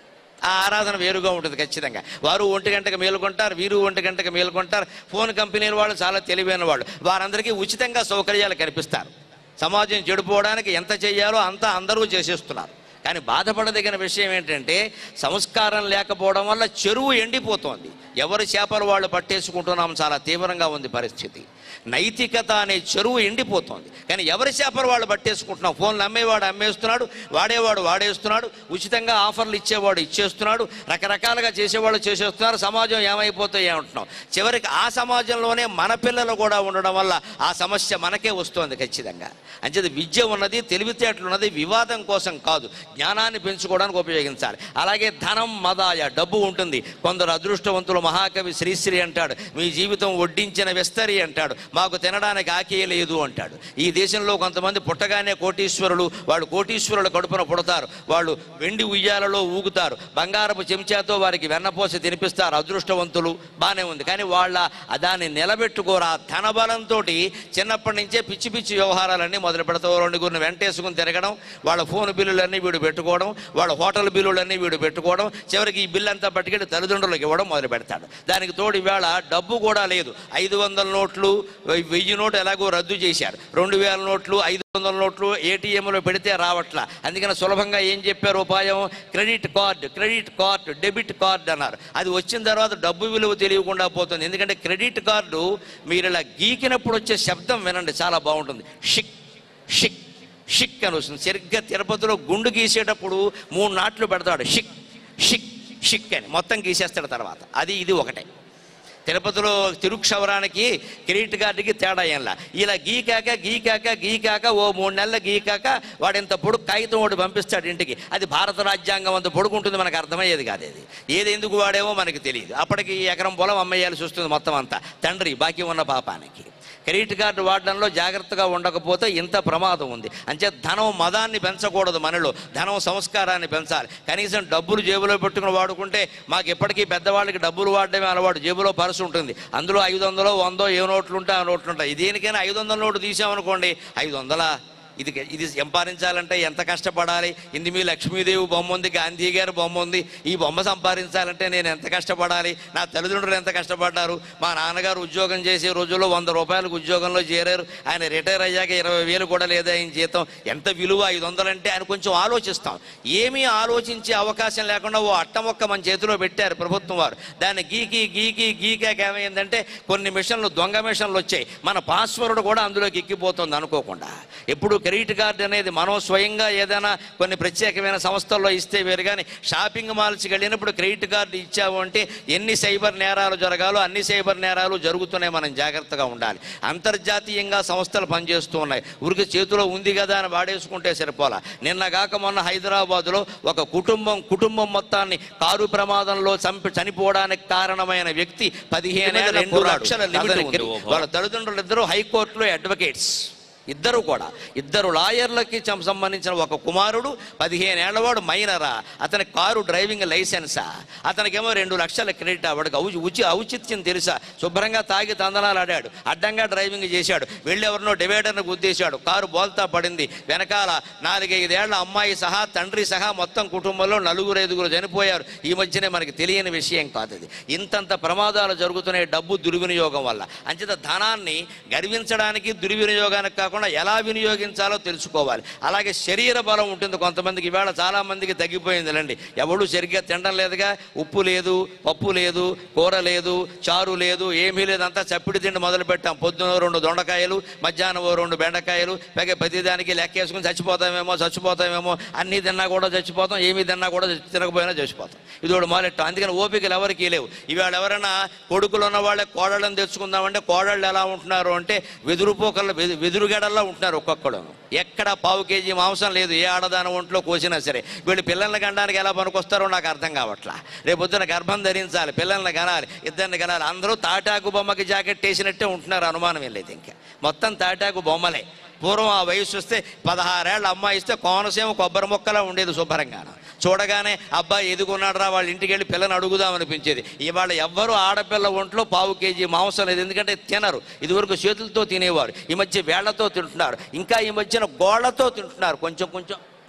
ఆ ఆరాధన వేరుగా ఉంటుంది ఖచ్చితంగా. వారు 1 గంటకు మేలుకుంటారు, వీరు 1 గంటకు మేలుకుంటారు. ఫోన్ కంపెనీల వాళ్ళు చాలా తెలివైన వాళ్ళు, వారందరికీ ఉచితంగా సౌకర్యాలు కల్పిస్తారు. సమాజం చెడిపోవడానికి ఎంత చెయ్యాలో అంతా అందరూ చేసేస్తున్నారు. కానీ బాధపడదగిన విషయం ఏంటంటే సంస్కారం లేకపోవడం వల్ల చెరువు ఎండిపోతోంది. ఎవరి చేపలు వాళ్ళు పట్టేసుకుంటున్నాం, చాలా తీవ్రంగా ఉంది పరిస్థితి. నైతికత అనే చెరువు ఎండిపోతోంది, కానీ ఎవరి చేపలు వాళ్ళు పట్టేసుకుంటున్నాం. ఫోన్లు అమ్మేవాడు అమ్మేస్తున్నాడు, వాడేవాడు వాడేస్తున్నాడు, ఉచితంగా ఆఫర్లు ఇచ్చేవాడు ఇచ్చేస్తున్నాడు, రకరకాలుగా చేసేవాళ్ళు చేసేస్తున్నారు. సమాజం ఏమైపోతాయి ఏమంటున్నాం. చివరికి ఆ సమాజంలోనే మన పిల్లలు కూడా ఉండడం వల్ల ఆ సమస్య మనకే వస్తుంది ఖచ్చితంగా. అంచేది విద్య ఉన్నది, తెలివితేటలు ఉన్నది వివాదం కోసం కాదు, జ్ఞానాన్ని పెంచుకోవడానికి ఉపయోగించాలి. అలాగే ధనం మదాయ, డబ్బు ఉంటుంది. కొందరు అదృష్టవంతులు, మహాకవి శ్రీశ్రీ అంటాడు, మీ జీవితం వడ్డించిన విస్తరి అంటాడు, మాకు తినడానికి ఆకే లేదు అంటాడు. ఈ దేశంలో కొంతమంది పుట్టగానే కోటీశ్వరులు, వాళ్ళు కోటీశ్వరుల కడుపున పుడతారు, వాళ్ళు వెండి ఉయ్యాలలో ఊగుతారు, బంగారపు చెంచాతో వారికి వెన్నపోసి తినిపిస్తారు, అదృష్టవంతులు, బాగానే ఉంది. కానీ వాళ్ళ దాన్ని నిలబెట్టుకోరు. ఆ ధనబలంతో చిన్నప్పటి నుంచే పిచ్చి పిచ్చి వ్యవహారాలన్నీ మొదలు పెడతారు. 2 గురిని వెంటేసుకుని తిరగడం, వాళ్ళ ఫోన్ బిల్లులన్నీ వీడు పెట్టుకోవడం, వాళ్ళ హోటల్ బిల్లులన్నీ వీడు పెట్టుకోవడం, చివరికి ఈ బిల్లు అంతా పట్టుకెళ్ళి తల్లిదండ్రులకు ఇవ్వడం మొదలు పెడతాడు. దానికి తోడు ఇవాళ డబ్బు కూడా లేదు. 500 నోట్లు, 1000 నోటు ఎలాగో రద్దు చేశారు. 2000 నోట్లు, 500 నోట్లు ఏటీఎంలో పెడితే రావట్లా. అందుకని సులభంగా ఏం చెప్పారు ఉపాయం? క్రెడిట్ కార్డు, డెబిట్ కార్డు అన్నారు. అది వచ్చిన తర్వాత డబ్బు విలువ తెలియకుండా పోతుంది. ఎందుకంటే క్రెడిట్ కార్డు మీరు ఇలా గీకినప్పుడు వచ్చే శబ్దం వినండి, చాలా బాగుంటుంది. షిక్ షిక్ షిక్ అని వస్తుంది. సరిగ్గా తిరుపతిలో గుండు గీసేటప్పుడు 3 నాట్లు పెడతాడు, షిక్ షిక్ షిక్ అని మొత్తం గీసేస్తాడు తర్వాత. అది ఇది ఒకటే. తిరుపతిలో తిరుక్షవరానికి క్రెడిట్ కార్డుకి తేడా ఏంలా. ఇలా గీకాక ఓ 3 నెలల గీకాక వాడు ఇంత పొడుగు కాగితం ఒకటి పంపిస్తాడు ఇంటికి. అది భారత రాజ్యాంగం అంత పొడుగుంటుంది, మనకు అర్థమయ్యేది కాదు. ఏది ఎందుకు వాడేమో మనకి తెలియదు. అప్పటికి ఎకరం పొలం అమ్మేయాల్సి వస్తుంది మొత్తం అంతా, తండ్రి బాకీ ఉన్న పాపానికి. క్రెడిట్ కార్డు వాడడంలో జాగ్రత్తగా ఉండకపోతే ఇంత ప్రమాదం ఉంది. అంచే ధనం మదాన్ని పెంచకూడదు, మనలో ధనం సంస్కారాన్ని పెంచాలి. కనీసం డబ్బులు జేబులో పెట్టుకుని వాడుకుంటే, మాకు ఎప్పటికీ పెద్దవాళ్ళకి డబ్బులు వాడడమే అలవాటు. జేబులో పర్సు ఉంటుంది, అందులో 500 100 ఏ నోట్లు ఉంటాయి ఆ నోట్లు ఉంటాయి. దేనికైనా 500 నోటు తీసామనుకోండి, 500 ఇది సంపాదించాలంటే ఎంత కష్టపడాలి. ఇందుమీ లక్ష్మీదేవి బొమ్మ ఉంది, గాంధీ గారి బొమ్మ ఉంది. ఈ బొమ్మ సంపాదించాలంటే నేను ఎంత కష్టపడాలి, నా తల్లిదండ్రులు ఎంత కష్టపడ్డారు. మా నాన్నగారు ఉద్యోగం చేసే రోజుల్లో 100 రూపాయలకు ఉద్యోగంలో చేరారు. ఆయన రిటైర్ అయ్యాక 20,000 కూడా లేదా ఆయన జీతం. ఎంత విలువ 500 అంటే ఆయన కొంచెం ఆలోచిస్తాం. ఏమీ ఆలోచించే అవకాశం లేకుండా ఓ అట్టమొక్క మన చేతిలో పెట్టారు ప్రభుత్వం వారు. దాన్ని గీకాక ఏమైందంటే కొన్ని మిషన్లు, దొంగ మిషన్లు వచ్చాయి. మన పాస్వర్డ్ కూడా అందులోకి ఎక్కిపోతుంది అనుకోకుండా. ఎప్పుడు క్రెడిట్ కార్డు అనేది మనం స్వయంగా ఏదైనా కొన్ని ప్రత్యేకమైన సంస్థల్లో ఇస్తే వేరు, కానీ షాపింగ్ మాల్స్కి వెళ్ళినప్పుడు క్రెడిట్ కార్డు ఇచ్చాము అంటే ఎన్ని సైబర్ నేరాలు జరగాలో అన్ని సైబర్ నేరాలు జరుగుతున్నాయి. మనం జాగ్రత్తగా ఉండాలి. అంతర్జాతీయంగా సంస్థలు పనిచేస్తూ ఉన్నాయి. ఊరికి చేతిలో ఉంది కదా అని వాడేసుకుంటే సరిపోలా. నిన్నగాక మొన్న హైదరాబాదులో ఒక కుటుంబం మొత్తాన్ని కారు ప్రమాదంలో చనిపోవడానికి కారణమైన వ్యక్తి 15 ఏళ్ల 2 లక్షల లిమిట్. వాళ్ళ తల్లిదండ్రులు ఇద్దరు హైకోర్టులో అడ్వకేట్స్, ఇద్దరు లాయర్లకి సంబంధించిన ఒక కుమారుడు 15 ఏళ్లవాడు, మైనరా, అతని కారు డ్రైవింగ్ లైసెన్సా, అతనికేమో 2 లక్షల క్రెడిట్. వాడికి ఔచిత్యం తెలుసా? శుభ్రంగా తాగి తందనాలు ఆడాడు, అడ్డంగా డ్రైవింగ్ చేశాడు, వెళ్ళి ఎవరినో డివైడర్ను గుద్దేశాడు, కారు బోల్తా పడింది. వెనకాల 4-5 ఏళ్ల అమ్మాయి సహా, తండ్రి సహా మొత్తం కుటుంబంలో 4-5 చనిపోయారు. ఈ మధ్యనే మనకి తెలియని విషయం కాదు ఇది. ఇంతంత ప్రమాదాలు జరుగుతున్నాయి డబ్బు దుర్వినియోగం వల్ల. అంచేత ధనాన్ని గర్వించడానికి, దుర్వినియోగానికి కాకుండా ఎలా వినియోగించాలో తెలుసుకోవాలి. అలాగే శరీర బలం ఉంటుంది కొంతమందికి. ఇవాళ చాలా మందికి తగ్గిపోయిందిలండి. ఎవడు సరిగ్గా తినడం లేదుగా. ఉప్పు లేదు, పప్పు లేదు, కూర లేదు, చారు లేదు, ఏమీ లేదు, అంతా చప్పిడి తిండి మొదలు పెట్టాం. పొద్దున 2 దొండకాయలు, మధ్యాహ్నం 2 బెండకాయలు, పైగా ప్రతిదానికి లెక్కేసుకుని చచ్చిపోతామేమో, అన్నీ తిన్నా కూడా చచ్చిపోతాం, ఏమీ తిన్నా కూడా తినకపోయినా చచ్చిపోతాం. ఇది ఒకటి మొదలెట్టాం. అందుకని ఓపికలు ఎవరికి లేవు. ఇవాళ ఎవరైనా కొడుకులు ఉన్న వాళ్ళే కోడళ్ళని తెచ్చుకుందామంటే కోడళ్ళు ఎలా ఉంటున్నారు అంటే వెదురుగడల్లో ఉంటున్నారు ఒక్కొక్కడు. ఎక్కడ 1/2 కేజీ మాంసం లేదు ఏ ఆడదాని ఒంట్లో కోసినా సరే. వీళ్ళు పిల్లల్ని కనడానికి ఎలా పనికొస్తారో నాకు అర్థం కావట్లా. రేపొద్దున గర్భం ధరించాలి, పిల్లల్ని కనాలి, ఇద్దరిని కనాలి. అందరూ తాటాకు బొమ్మకి జాకెట్ వేసినట్టే ఉంటున్నారు, అనుమానం ఏం లేదు. ఇంకా మొత్తం తాటాకు బొమ్మలే. పూర్వం ఆ వయసు వస్తే 16 ఏళ్ళ అమ్మాయి ఇస్తే కోనసీమ కొబ్బరి మొక్కలా ఉండేది శుభ్రంగా. చూడగానే అబ్బాయి ఎదుగున్నాడు రా, వాళ్ళ ఇంటికి వెళ్ళి పిల్లని అడుగుదామనిపించేది. ఇవాళ ఎవ్వరూ ఆడపిల్ల ఒంట్లో 1/2 కేజీ మాంసం లేదు, ఎందుకంటే తినరు. ఇదివరకు చేతులతో తినేవారు, ఈ మధ్య వేళ్లతో తింటున్నారు. ఇంకా ఈ మధ్యన గోళ్లతో తింటున్నారు. కొంచెం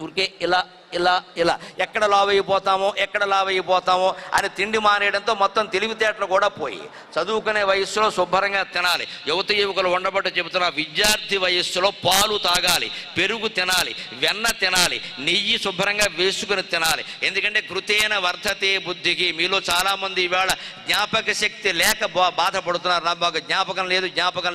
ఊరికే ఇలా ఇలా ఇలా ఎక్కడ లావైపోతామో అని తిండి మానేయడంతో మొత్తం తెలివితేటలు కూడా పోయి చదువుకునే వయస్సులో శుభ్రంగా తినాలి. యువకులు ఉండబట్టి చెబుతున్నా, విద్యార్థి వయస్సులో పాలు తాగాలి, పెరుగు తినాలి, వెన్న తినాలి, నెయ్యి శుభ్రంగా వేసుకుని తినాలి. ఎందుకంటే కృతేన వర్ధతే బుద్ధికి. మీలో చాలామంది ఈవేళ జ్ఞాపక శక్తి లేక బాధపడుతున్నారు. నాకు జ్ఞాపకం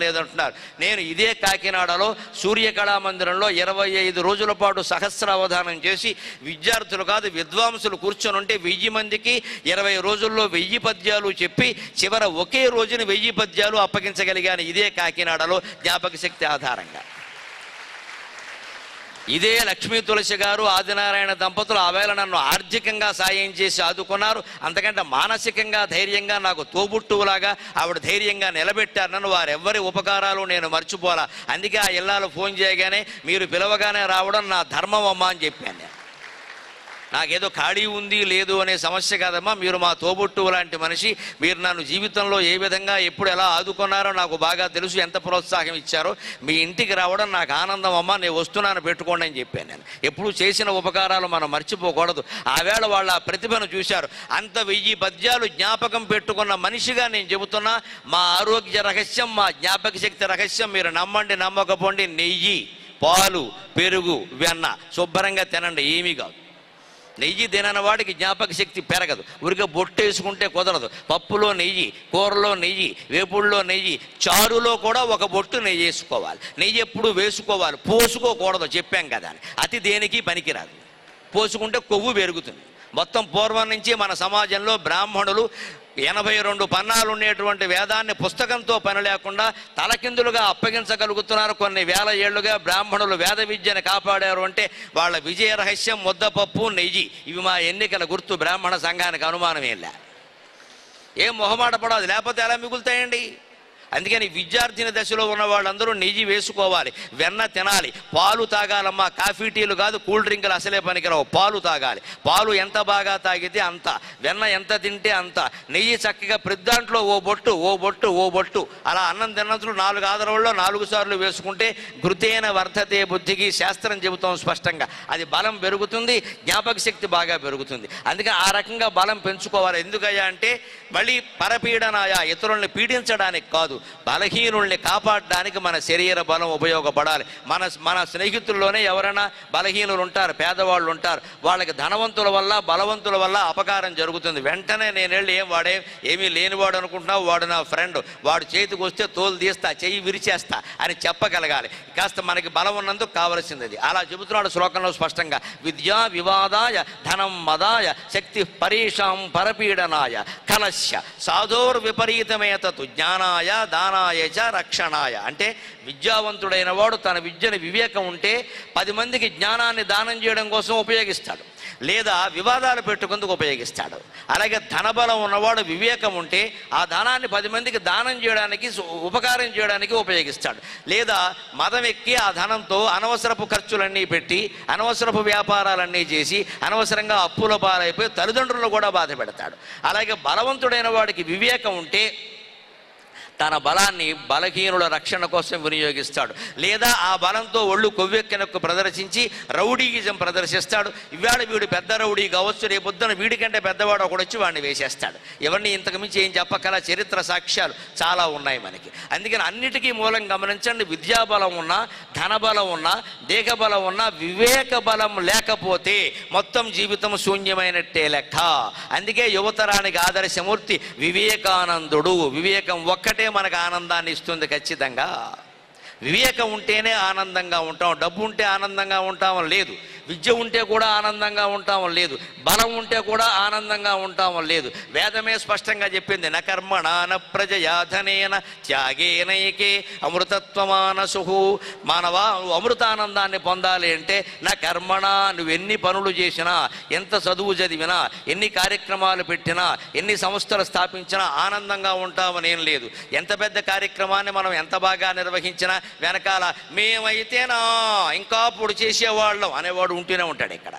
లేదు అంటున్నారు. నేను ఇదే కాకినాడలో సూర్యకళా మందిరంలో 25 రోజుల పాటు సహస్రావధానం చేసి విద్యార్థులు కాదు విద్వాంసులు కూర్చొని ఉంటే 1000 మందికి 20 రోజుల్లో 1000 పద్యాలు చెప్పి చివర ఒకే రోజున 1000 పద్యాలు అప్పగించగలిగాను. ఇదే కాకినాడలో జ్ఞాపక శక్తి ఆధారంగా. ఇదే లక్ష్మీ తులసి గారు, ఆదినారాయణ దంపతులు ఆవేళ నన్ను ఆర్థికంగా సాయం చేసి ఆదుకున్నారు. అంతకంటే మానసికంగా ధైర్యంగా నాకు తోబుట్టువులాగా ఆవిడ ధైర్యంగా నిలబెట్టారు. నన్ను వారెవ్వరి ఉపకారాలు నేను మర్చిపోలా. అందుకే ఆ ఇల్లాలు ఫోన్ చేయగానే మీరు పిలవగానే రావడం నా ధర్మం అమ్మా అని చెప్పాను నేను. నాకేదో ఖాళీ ఉంది లేదు అనే సమస్య కాదమ్మా, మీరు మా తోబుట్టువు లాంటి మనిషి, మీరు నన్ను జీవితంలో ఏ విధంగా ఎప్పుడు ఎలా ఆదుకున్నారో నాకు బాగా తెలుసు, ఎంత ప్రోత్సాహం ఇచ్చారో. మీ ఇంటికి రావడం నాకు ఆనందం అమ్మా, నేను వస్తున్నాను పెట్టుకోండి అని చెప్పాను నేను. ఎప్పుడు చేసిన ఉపకారాలు మనం మర్చిపోకూడదు. ఆవేళ వాళ్ళ ప్రతిభను చూశారు. అంత 1000 పద్యాలు జ్ఞాపకం పెట్టుకున్న మనిషిగా నేను చెబుతున్నా, మా ఆరోగ్య రహస్యం, మా జ్ఞాపక శక్తి రహస్యం మీరు నమ్మండి నమ్మకపోండి, నెయ్యి, పాలు, పెరుగు, వెన్న శుభ్రంగా తినండి, ఏమీ కాదు. నెయ్యి తినని వాడికి జ్ఞాపక శక్తి పెరగదు. ఊరికే బొట్టు వేసుకుంటే కుదరదు. పప్పులో నెయ్యి, కూరలో నెయ్యి, వేపుడులో నెయ్యి, చారులో కూడా ఒక బొట్టు నెయ్యి వేసుకోవాలి. నెయ్యి ఎప్పుడు వేసుకోవాలి, పోసుకోకూడదు చెప్పాం కదా అని. అతి దేనికి పనికిరాదు. పోసుకుంటే కొవ్వు పెరుగుతుంది. మొత్తం పూర్వం నుంచి మన సమాజంలో బ్రాహ్మణులు 82 పన్నాలు ఉండేటువంటి వేదాన్ని పుస్తకంతో పని లేకుండా తలకిందులుగా అప్పగించగలుగుతున్నారు. కొన్ని వేల ఏళ్లుగా బ్రాహ్మణులు వేద విద్యను కాపాడారు అంటే వాళ్ళ విజయ రహస్యం ముద్దపప్పు, నెయ్యి. ఇవి మా ఎన్నికల గుర్తు. బ్రాహ్మణ సంఘానికి అనుమానం ఏం మొహమాట పడదు, లేకపోతే ఎలా మిగులుతాయండి. అందుకని విద్యార్థిని దశలో ఉన్న వాళ్ళందరూ నెయ్యి వేసుకోవాలి, వెన్న తినాలి, పాలు తాగాలమ్మా. కాఫీ టీలు కాదు, కూల్ డ్రింకులు అసలే పనికిరావు. పాలు తాగాలి. పాలు ఎంత బాగా తాగితే అంత, వెన్న ఎంత తింటే అంత, నెయ్యి చక్కగా ప్రతిదాంట్లో ఓ బొట్టు అలా అన్నం తిన్నట్లు 4 ఆదరవుల్లో 4 సార్లు వేసుకుంటే కృతేన వర్ధతే బుద్ధికి శాస్త్రం చెబుతాం స్పష్టంగా. అది బలం పెరుగుతుంది, జ్ఞాపక శక్తి బాగా పెరుగుతుంది. అందుకని ఆ రకంగా బలం పెంచుకోవాలి. ఎందుకయ్యా అంటే మళ్ళీ పరపీడనాయ, ఇతరుల్ని పీడించడానికి కాదు, బలహీనుల్ని కాపాడడానికి మన శరీర బలం ఉపయోగపడాలి. మన స్నేహితుల్లోనే ఎవరైనా బలహీనులు ఉంటారు, పేదవాళ్ళు ఉంటారు. వాళ్ళకి ధనవంతుల వల్ల బలవంతుల వల్ల అపకారం జరుగుతుంది. వెంటనే నేను వెళ్ళి ఏమీ లేనివాడు అనుకుంటున్నావు, వాడు నా ఫ్రెండ్, వాడు చేతికి వస్తే తోలు తీస్తా, చెయ్యి విరిచేస్తా అని చెప్పగలగాలి. కాస్త మనకి బలం ఉన్నందుకు కావలసింది. అలా చెబుతున్నాడు శ్లోకంలో స్పష్టంగా. విద్యా వివాదాయ ధనం మదాయ శక్తి పరీషాం పరపీడనాయ కలశ సాధోర్ విపరీతమేతతు జ్ఞానాయ దానాయ చ రక్షణాయ. అంటే విద్యావంతుడైన వాడు తన విద్యని వివేకం ఉంటే 10 మందికి జ్ఞానాన్ని దానం చేయడం కోసం ఉపయోగిస్తాడు, లేదా వివాదాలు పెట్టుకుందుకు ఉపయోగిస్తాడు. అలాగే ధనబలం ఉన్నవాడు వివేకం ఉంటే ఆ ధనాన్ని 10 మందికి దానం చేయడానికి, ఉపకారం చేయడానికి ఉపయోగిస్తాడు. లేదా మదం ఎక్కి ఆ ధనంతో అనవసరపు ఖర్చులన్నీ పెట్టి అనవసరపు వ్యాపారాలన్నీ చేసి అనవసరంగా అప్పుల పాలైపోయి తల్లిదండ్రులను కూడా బాధ పెడతాడు. అలాగే బలవంతుడైన వాడికి వివేకం ఉంటే తన బలాన్ని బలహీనుల రక్షణ కోసం వినియోగిస్తాడు. లేదా ఆ బలంతో ఒళ్ళు కొవ్వెక్కినకు ప్రదర్శించి రౌడీయిజం ప్రదర్శిస్తాడు. ఇవాళ వీడు పెద్ద రౌడీ కావచ్చు, రేపొద్దున వీడికంటే పెద్దవాడు ఒకడు వచ్చి వాడిని వేసేస్తాడు. ఎవరిని ఇంతకు మించి ఏం చెప్పగల చరిత్ర సాక్ష్యాలు చాలా ఉన్నాయి మనకి. అందుకని అన్నిటికీ మూలం గమనించండి. విద్యాబలం ఉన్నా, ధనబలం ఉన్నా, దేహబలం ఉన్నా, వివేక బలం లేకపోతే మొత్తం జీవితం శూన్యమైనట్టే లెక్క. అందుకే యువతరానికి ఆదర్శమూర్తి వివేకానందుడు. వివేకం ఒక్కటే మనకు ఆనందాన్ని ఇస్తుంది ఖచ్చితంగా. వివేకం ఉంటేనే ఆనందంగా ఉంటాం. డబ్బు ఉంటే ఆనందంగా ఉంటాం లేదు, విద్య ఉంటే కూడా ఆనందంగా ఉంటాం లేదు, బలం ఉంటే కూడా ఆనందంగా ఉంటాం లేదు. వేదమే స్పష్టంగా చెప్పింది. న కర్మణ న ప్రజయా ధనేన త్యాగేనైకే అమృతత్వమానసు. మానవా, నువ్వు అమృతానందాన్ని పొందాలి అంటే నా కర్మణ, నువ్వు ఎన్ని పనులు చేసినా, ఎంత చదువు చదివినా, ఎన్ని కార్యక్రమాలు పెట్టినా, ఎన్ని సంస్థలు స్థాపించినా ఆనందంగా ఉంటామని ఏం లేదు. ఎంత పెద్ద కార్యక్రమాన్ని మనం ఎంత బాగా నిర్వహించినా వెనకాల మేమైతేనా ఇంకా పొడి చేసేవాళ్ళం అనేవాడు ఉంటూనే ఉంటాడు. ఇక్కడ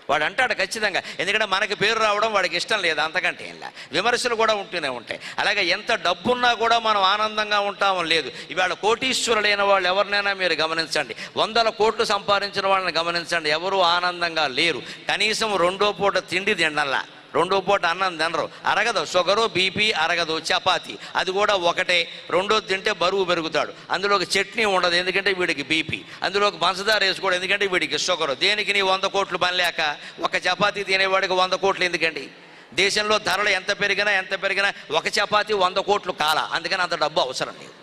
వాడు అంటాడు ఖచ్చితంగా, ఎందుకంటే మనకి పేరు రావడం వాడికి ఇష్టం లేదు, అంతకంటే ఇలా విమర్శలు కూడా ఉంటూనే ఉంటాయి. అలాగే ఎంత డబ్బున్నా కూడా మనం ఆనందంగా ఉంటామో లేదు. ఇవాళ కోటీశ్వరులైన వాళ్ళు ఎవరినైనా మీరు గమనించండి, 100 కోట్లు సంపాదించిన వాళ్ళని గమనించండి, ఎవరు ఆనందంగా లేరు. కనీసం 2వ పూట తిండి తినల్లా, 2వ పూట అన్నం తినరు, అరగదు, షుగరు బీపీ అరగదు, చపాతి అది కూడా ఒకటే, 2వ తింటే బరువు పెరుగుతాడు, అందులోకి చట్నీ ఉండదు ఎందుకంటే వీడికి బీపీ, అందులోకి పంచదార వేసుకోవడం ఎందుకంటే వీడికి షుగరు. దేనికి నీ 100 కోట్లు పని లేక ఒక చపాతీ తినేవాడికి 100 కోట్లు ఎందుకండి? దేశంలో ధరలు ఎంత పెరిగినా ఒక చపాతీ 100 కోట్లు కాల, అందుకని అంత డబ్బు అవసరం లేదు.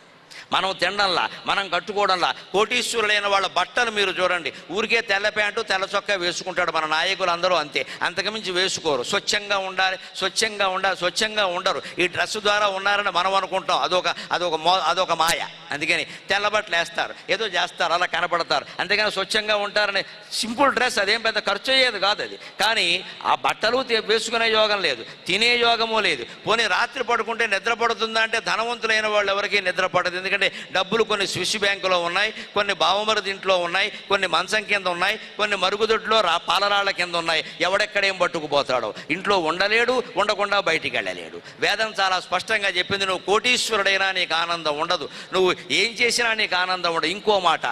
మనం తినడంలా, మనం కట్టుకోవడంలా. కోటీశ్వరులైన వాళ్ళ బట్టలు మీరు చూడండి, ఊరికే తెల్ల ప్యాంటు తెల్ల చొక్కా వేసుకుంటాడు. మన నాయకులు అందరూ అంతే, అంతకుమించి వేసుకోరు. స్వచ్ఛంగా ఉండాలి, స్వచ్ఛంగా ఉండరు. ఈ డ్రెస్ ద్వారా ఉన్నారని మనం అనుకుంటాం, అదొక మాయ. అందుకని తెల్ల బట్టలు వేస్తారు, ఏదో చేస్తారు, అలా కనపడతారు, అంతేగాని స్వచ్ఛంగా ఉంటారని. సింపుల్ డ్రెస్, అదేం పెద్ద ఖర్చు అయ్యేది కాదు అది. కానీ ఆ బట్టలు వేసుకునే యోగం లేదు, తినే యోగము లేదు. పోనీ రాత్రి పడుకుంటే నిద్ర పడుతుందా అంటే ధనవంతులైన వాళ్ళు ఎవరికి నిద్ర పడదు. ఎందుకంటే డబ్బులు కొన్ని స్విస్ బ్యాంకులో ఉన్నాయి, కొన్ని బావమరిది ఇంట్లో ఉన్నాయి, కొన్ని మంచం కింద ఉన్నాయి, కొన్ని మరుగుదొడ్లో పాలరాళ్ల కింద ఉన్నాయి. ఎవడెక్కడేం పట్టుకుపోతాడో, ఇంట్లో ఉండలేడు, ఉండకుండా బయటికి వెళ్ళలేడు. వేదం చాలా స్పష్టంగా చెప్పింది, నువ్వు కోటీశ్వరుడైనా నీకు ఆనందం ఉండదు, నువ్వు ఏం చేసినా నీకు ఆనందం ఉండదు. ఇంకో మాట,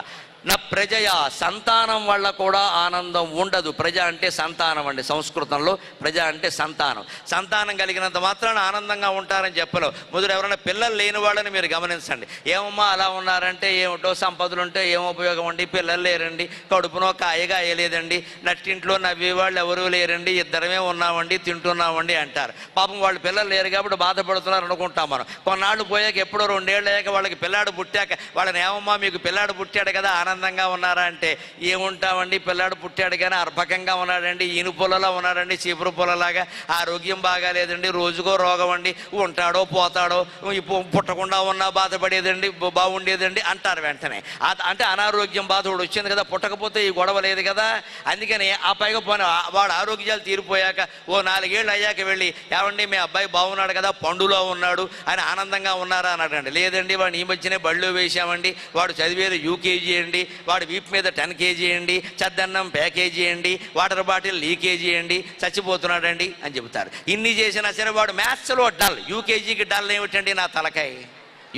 నా ప్రజయ, సంతానం వల్ల కూడా ఆనందం ఉండదు. ప్రజ అంటే సంతానం అండి, సంస్కృతంలో ప్రజ అంటే సంతానం. సంతానం కలిగినంత మాత్రాన ఆనందంగా ఉంటారని చెప్పలేవు. మొదలు ఎవరైనా పిల్లలు లేని వాళ్ళని మీరు గమనించండి, ఏమమ్మా అలా ఉన్నారంటే ఏమిటో, సంపదలు ఉంటే ఏం ఉపయోగం అండి, పిల్లలు లేరండి, కడుపునో కాయగా వేయలేదండి, నట్టింట్లో నవ్వేవాళ్ళు ఎవరూ లేరండి, ఇద్దరమే ఉన్నామండి, తింటున్నామండి అంటారు. పాపం వాళ్ళు పిల్లలు లేరు కాబట్టి బాధపడుతున్నారు అనుకుంటాం మనం. కొన్నాళ్ళు పోయాక, ఎప్పుడో 2 ఏళ్ళు అయ్యాక వాళ్ళకి పిల్లాడు పుట్టాక వాళ్ళని, ఏమమ్మా మీకు పిల్లాడు పుట్టాడు కదా ఆనందంగా ఉన్నారా అంటే, ఏముంటామండి, పిల్లాడు పుట్టాడు కానీ అర్భకంగా ఉన్నాడండి, ఈనుపులలో ఉన్నాడండి, చీపురు పొలలాగా, ఆరోగ్యం బాగాలేదండి, రోజుకో రోగం అండి, ఉంటాడో పోతాడో, పుట్టకుండా ఉన్నా బాధపడేదండి, బాగుండేదండి అంటారు వెంటనే. అంటే అనారోగ్యం బాధ కూడా వచ్చింది కదా, పుట్టకపోతే ఈ గొడవ లేదు కదా. అందుకని ఆ పైగా పోయిన వాడు ఆరోగ్యాలు తీరిపోయాక ఓ 4 ఏళ్ళు అయ్యాక వెళ్ళి, ఏమండి మీ అబ్బాయి బాగున్నాడు కదా, పండులో ఉన్నాడు అని ఆనందంగా ఉన్నారా అన్నాడండి. లేదండి, వాడిని ఈ మధ్యనే బడిలో వేసామండి, వాడు చదివేది యూకేజీ అండి, వాడి వీపు మీద 10 కేజీ అండి, చద్దన్నం ప్యాకేజీ అండి, వాటర్ బాటిల్ లీకేజీ అండి, చచ్చిపోతున్నాడండి అని చెబుతారు. ఇన్ని చేసినా సరే వాడు మ్యాథ్స్లో డల్. యూకేజీకి డల్ ఏమిటండి నా తలకాయ,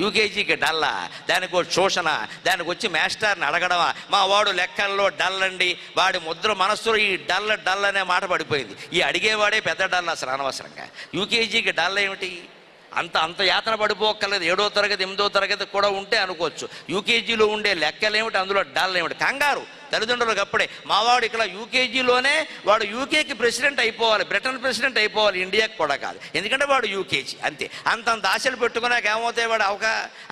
యూకేజీకి డల్లా, దానికి ఒక శోషణ, దానికి వచ్చి మాస్టర్ని అడగడమా. మా వాడు లెక్కల్లో డల్ అండి, వాడి ముద్ర మనస్సులో ఈ డల్ అనే మాట పడిపోయింది. ఈ అడిగేవాడే పెద్ద డల్ అసలు అనవసరంగా. యూకేజీకి డల్ ఏమిటి, అంత యాతన పడిపోక్కర్లేదు. 7వ తరగతి 8వ తరగతి కూడా ఉంటే అనుకోవచ్చు. యూకేజీలో ఉండే లెక్కలేమిటి, అందులో డల్ ఏమిటి, కంగారు తల్లిదండ్రులకు అప్పుడే. మావాడు ఇక్కడ యూకేజీలోనే వాడు యూకేకి ప్రెసిడెంట్ అయిపోవాలి, బ్రిటన్ ప్రెసిడెంట్ అయిపోవాలి, ఇండియాకి కూడా కాదు, ఎందుకంటే వాడు యూకేజీ అంతే. అంతంత ఆశలు పెట్టుకున్నాక ఏమవుతాయి వాడు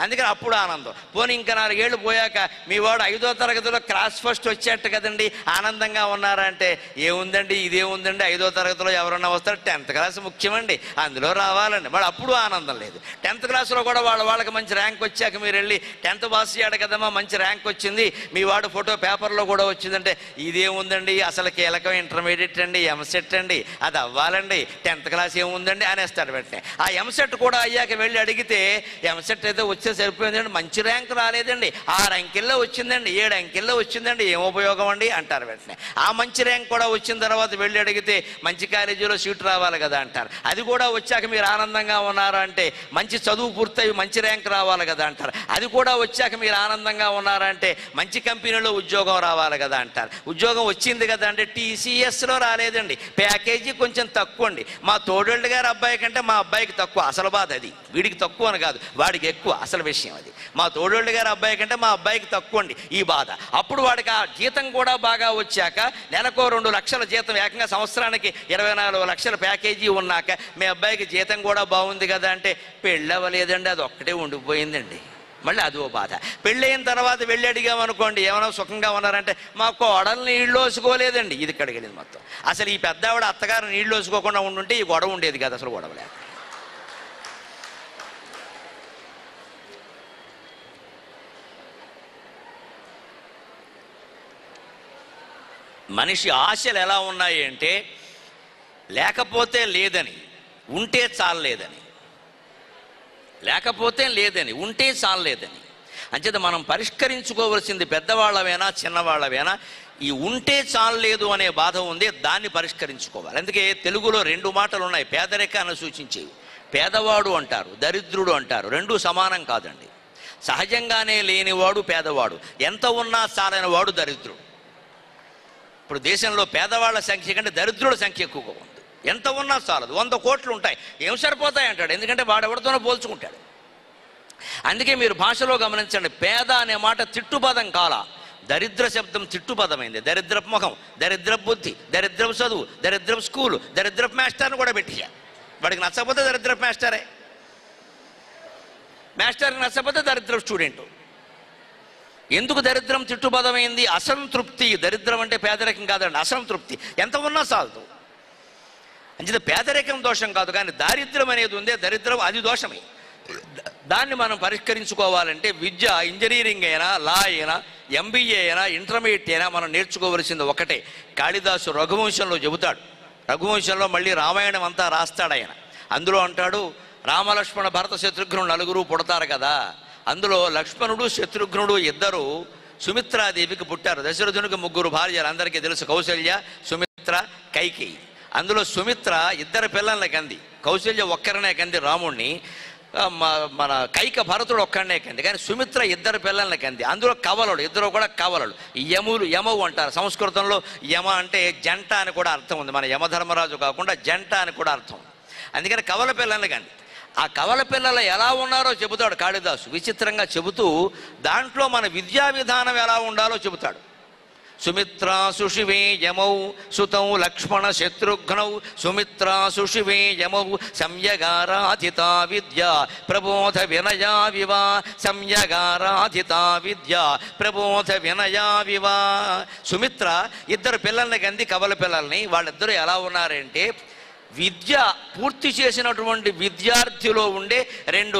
అందుకని అప్పుడు ఆనందం. పోనీ ఇంకా 4 ఏళ్ళు పోయాక మీ వాడు 5వ తరగతిలో క్లాస్ ఫస్ట్ వచ్చేట్టు కదండి, ఆనందంగా ఉన్నారా అంటే, ఏముందండి ఇదేముందండి, 5వ తరగతిలో ఎవరన్నా వస్తారు, 10th క్లాస్ ముఖ్యమండి, అందులో రావాలండి. వాడు అప్పుడు ఆనందం లేదు. 10th క్లాస్లో కూడా వాళ్ళకి మంచి ర్యాంక్ వచ్చాక మీరు వెళ్ళి 10th పాస్ అయ్యాడు కదమ్మా, మంచి ర్యాంక్ వచ్చింది, మీ వాడు ఫోటో పేపర్లో కూడా వచ్చిందంటే, ఇదేముందండి అసలు కీలకం ఇంటర్మీడియట్ అండి, ఎంసెట్ అండి, అది అవ్వాలండి, 10th క్లాస్ ఏముందండి అనేస్తాడు వెంటనే. ఆ ఎంసెట్ కూడా అయ్యాక వెళ్ళి అడిగితే, ఎంసెట్ అయితే వచ్చే సరిపోయిందండి, మంచి ర్యాంక్ రాలేదండి, 6 అంకెల్లో వచ్చిందండి, 7 అంకెల్లో వచ్చిందండి, ఏం ఉపయోగం అండి అంటారు వెంటనే. ఆ మంచి ర్యాంక్ కూడా వచ్చిన తర్వాత వెళ్ళి అడిగితే, మంచి కాలేజీలో సీట్ రావాలి కదా అంటారు. అది కూడా వచ్చాక మీరు ఆనందంగా ఉన్నారా అంటే, మంచి చదువు పూర్తయి మంచి ర్యాంక్ రావాలి కదా అంటారు. అది కూడా వచ్చాక మీరు ఆనందంగా ఉన్నారా అంటే, మంచి కంపెనీలో ఉద్యోగం రావాలి కదా అంటారు. ఉద్యోగం వచ్చింది కదా అంటే, టీసీఎస్లో రాలేదండి, ప్యాకేజీ కొంచెం తక్కువ అండి, మా తోడోళ్ళు గారి అబ్బాయి కంటే మా అబ్బాయికి తక్కువ. అసలు బాధ అది, వీడికి తక్కువ అని కాదు, వాడికి ఎక్కువ. అసలు విషయం అది, మా తోడోళ్ళు గారి అబ్బాయి కంటే మా అబ్బాయికి తక్కువ అండి ఈ బాధ. అప్పుడు వాడికి ఆ జీతం కూడా బాగా వచ్చాక, నెలకో 2 లక్షల జీతం, ఏకంగా సంవత్సరానికి 24 లక్షల ప్యాకేజీ ఉన్నాక, మీ అబ్బాయికి జీతం కూడా బాగుంది కదా అంటే, పెళ్ళవలేదండి, అది ఒక్కటే ఉండిపోయిందండి. మళ్ళీ అదో బాధ. పెళ్ళైన తర్వాత వెళ్ళి అడిగామనుకోండి, ఏమైనా సుఖంగా ఉన్నారంటే, మా కోడలు నీళ్ళు వేసుకోలేదండి. ఇది ఇక్కడికి వెళ్ళింది మొత్తం. అసలు ఈ పెద్దవాడు అత్తగారు నీళ్ళు వేసుకోకుండా ఉండుంటే ఈ గొడవ ఉండేది కదా, అసలు గొడవ లేదు. మనిషి ఆశలు ఎలా ఉన్నాయి అంటే, లేకపోతే లేదని, ఉంటే చాలలేదని, లేకపోతే లేదని, ఉంటే చాలలేదని. అంచేత మనం పరిష్కరించుకోవలసింది, పెద్దవాళ్ళమైనా చిన్నవాళ్ళమైనా, ఈ ఉంటే చాలలేదు అనే బాధ ఉంది, దాన్ని పరిష్కరించుకోవాలి. అందుకే తెలుగులో 2 మాటలు ఉన్నాయి పేదరికాన్ని సూచించేవి. పేదవాడు అంటారు, దరిద్రుడు అంటారు. రెండూ సమానం కాదండి. సహజంగానే లేనివాడు పేదవాడు, ఎంత ఉన్నా చాలని వాడు దరిద్రుడు. ఇప్పుడు దేశంలో పేదవాళ్ళ సంఖ్య కంటే దరిద్రుల సంఖ్య ఎక్కువగా ఉంది. ఎంత ఉన్నా చాలదు, 100 కోట్లు ఉంటాయి, ఏం సరిపోతాయి అంటాడు, ఎందుకంటే వాడెవరితోనో పోల్చుకుంటాడు. అందుకే మీరు భాషలో గమనించండి, పేద అనే మాట తిట్టుపదం కాల, దరిద్ర శబ్దం తిట్టుపదమైంది. దరిద్రపు ముఖం, దరిద్రపు బుద్ధి, దరిద్రపు చదువు, దరిద్రపు స్కూలు, దరిద్రపు మాస్టర్ని కూడా పెట్టియా. వాడికి నచ్చకపోతే దరిద్రపు మాస్టరే, మాస్టర్కి నచ్చకపోతే దరిద్రపు స్టూడెంటు. ఎందుకు దరిద్రం తిట్టుపదమైంది? అసంతృప్తి. దరిద్రం అంటే పేదరికం కాదండి, అసంతృప్తి. ఎంత ఉన్నా చాలదు. అంచేత పేదరికం దోషం కాదు, కానీ దారిద్ర్యం అనేది ఉందే, దరిద్రం అది దోషమే. దాన్ని మనం పరిష్కరించుకోవాలంటే విద్య, ఇంజనీరింగ్ అయినా, లా అయినా, MBA అయినా, ఇంటర్మీడియట్ అయినా మనం నేర్చుకోవలసింది ఒకటే. కాళిదాసు రఘువంశంలో చెబుతాడు. రఘువంశంలో మళ్ళీ రామాయణం అంతా రాస్తాడు ఆయన. అందులో అంటాడు, రామలక్ష్మణ భరత శత్రుఘ్నుడు 4 పుడతారు కదా, అందులో లక్ష్మణుడు శత్రుఘ్నుడు ఇద్దరు సుమిత్రాదేవికి పుట్టారు. దశరథునికి 3 భార్యలు, అందరికీ తెలుసు, కౌసల్య, సుమిత్ర, కైకేయి. అందులో సుమిత్ర 2 పిల్లల్ని కంది, కౌసల్య ఒక్కరినే కంది రాముణ్ణి, మన కైక భరతుడు ఒక్కడనే కంది. కానీ సుమిత్ర 2 పిల్లల్ని కంది. అందులో కవలలు, ఇద్దరు కూడా కవలలు. యమవు అంటారు సంస్కృతంలో. యమ అంటే జంట అని కూడా అర్థం ఉంది, మన యమధర్మరాజు కాకుండా జంట అని కూడా అర్థం. అందుకని కవల పిల్లల్ని కంది. ఆ కవల పిల్లలు ఎలా ఉన్నారో చెబుతాడు కాళిదాసు, విచిత్రంగా చెబుతూ దాంట్లో మన విద్యా విధానం ఎలా ఉండాలో చెబుతాడు. సుమిత్రా సుషివే యమౌ సుతౌ లక్ష్మణ శత్రుఘ్నౌ సుమిత్రా సుషివే యమౌ సంయగారాధితా విద్యా ప్రబోధ వినయా వివా సంయగారాధితా విద్యా ప్రబోధ వినయా వివా. సుమిత్ర 2 పిల్లల్ని కంది, కవల పిల్లల్ని. వాళ్ళిద్దరూ ఎలా ఉన్నారంటే విద్య పూర్తి చేసినటువంటి విద్యార్థిలో ఉండే 2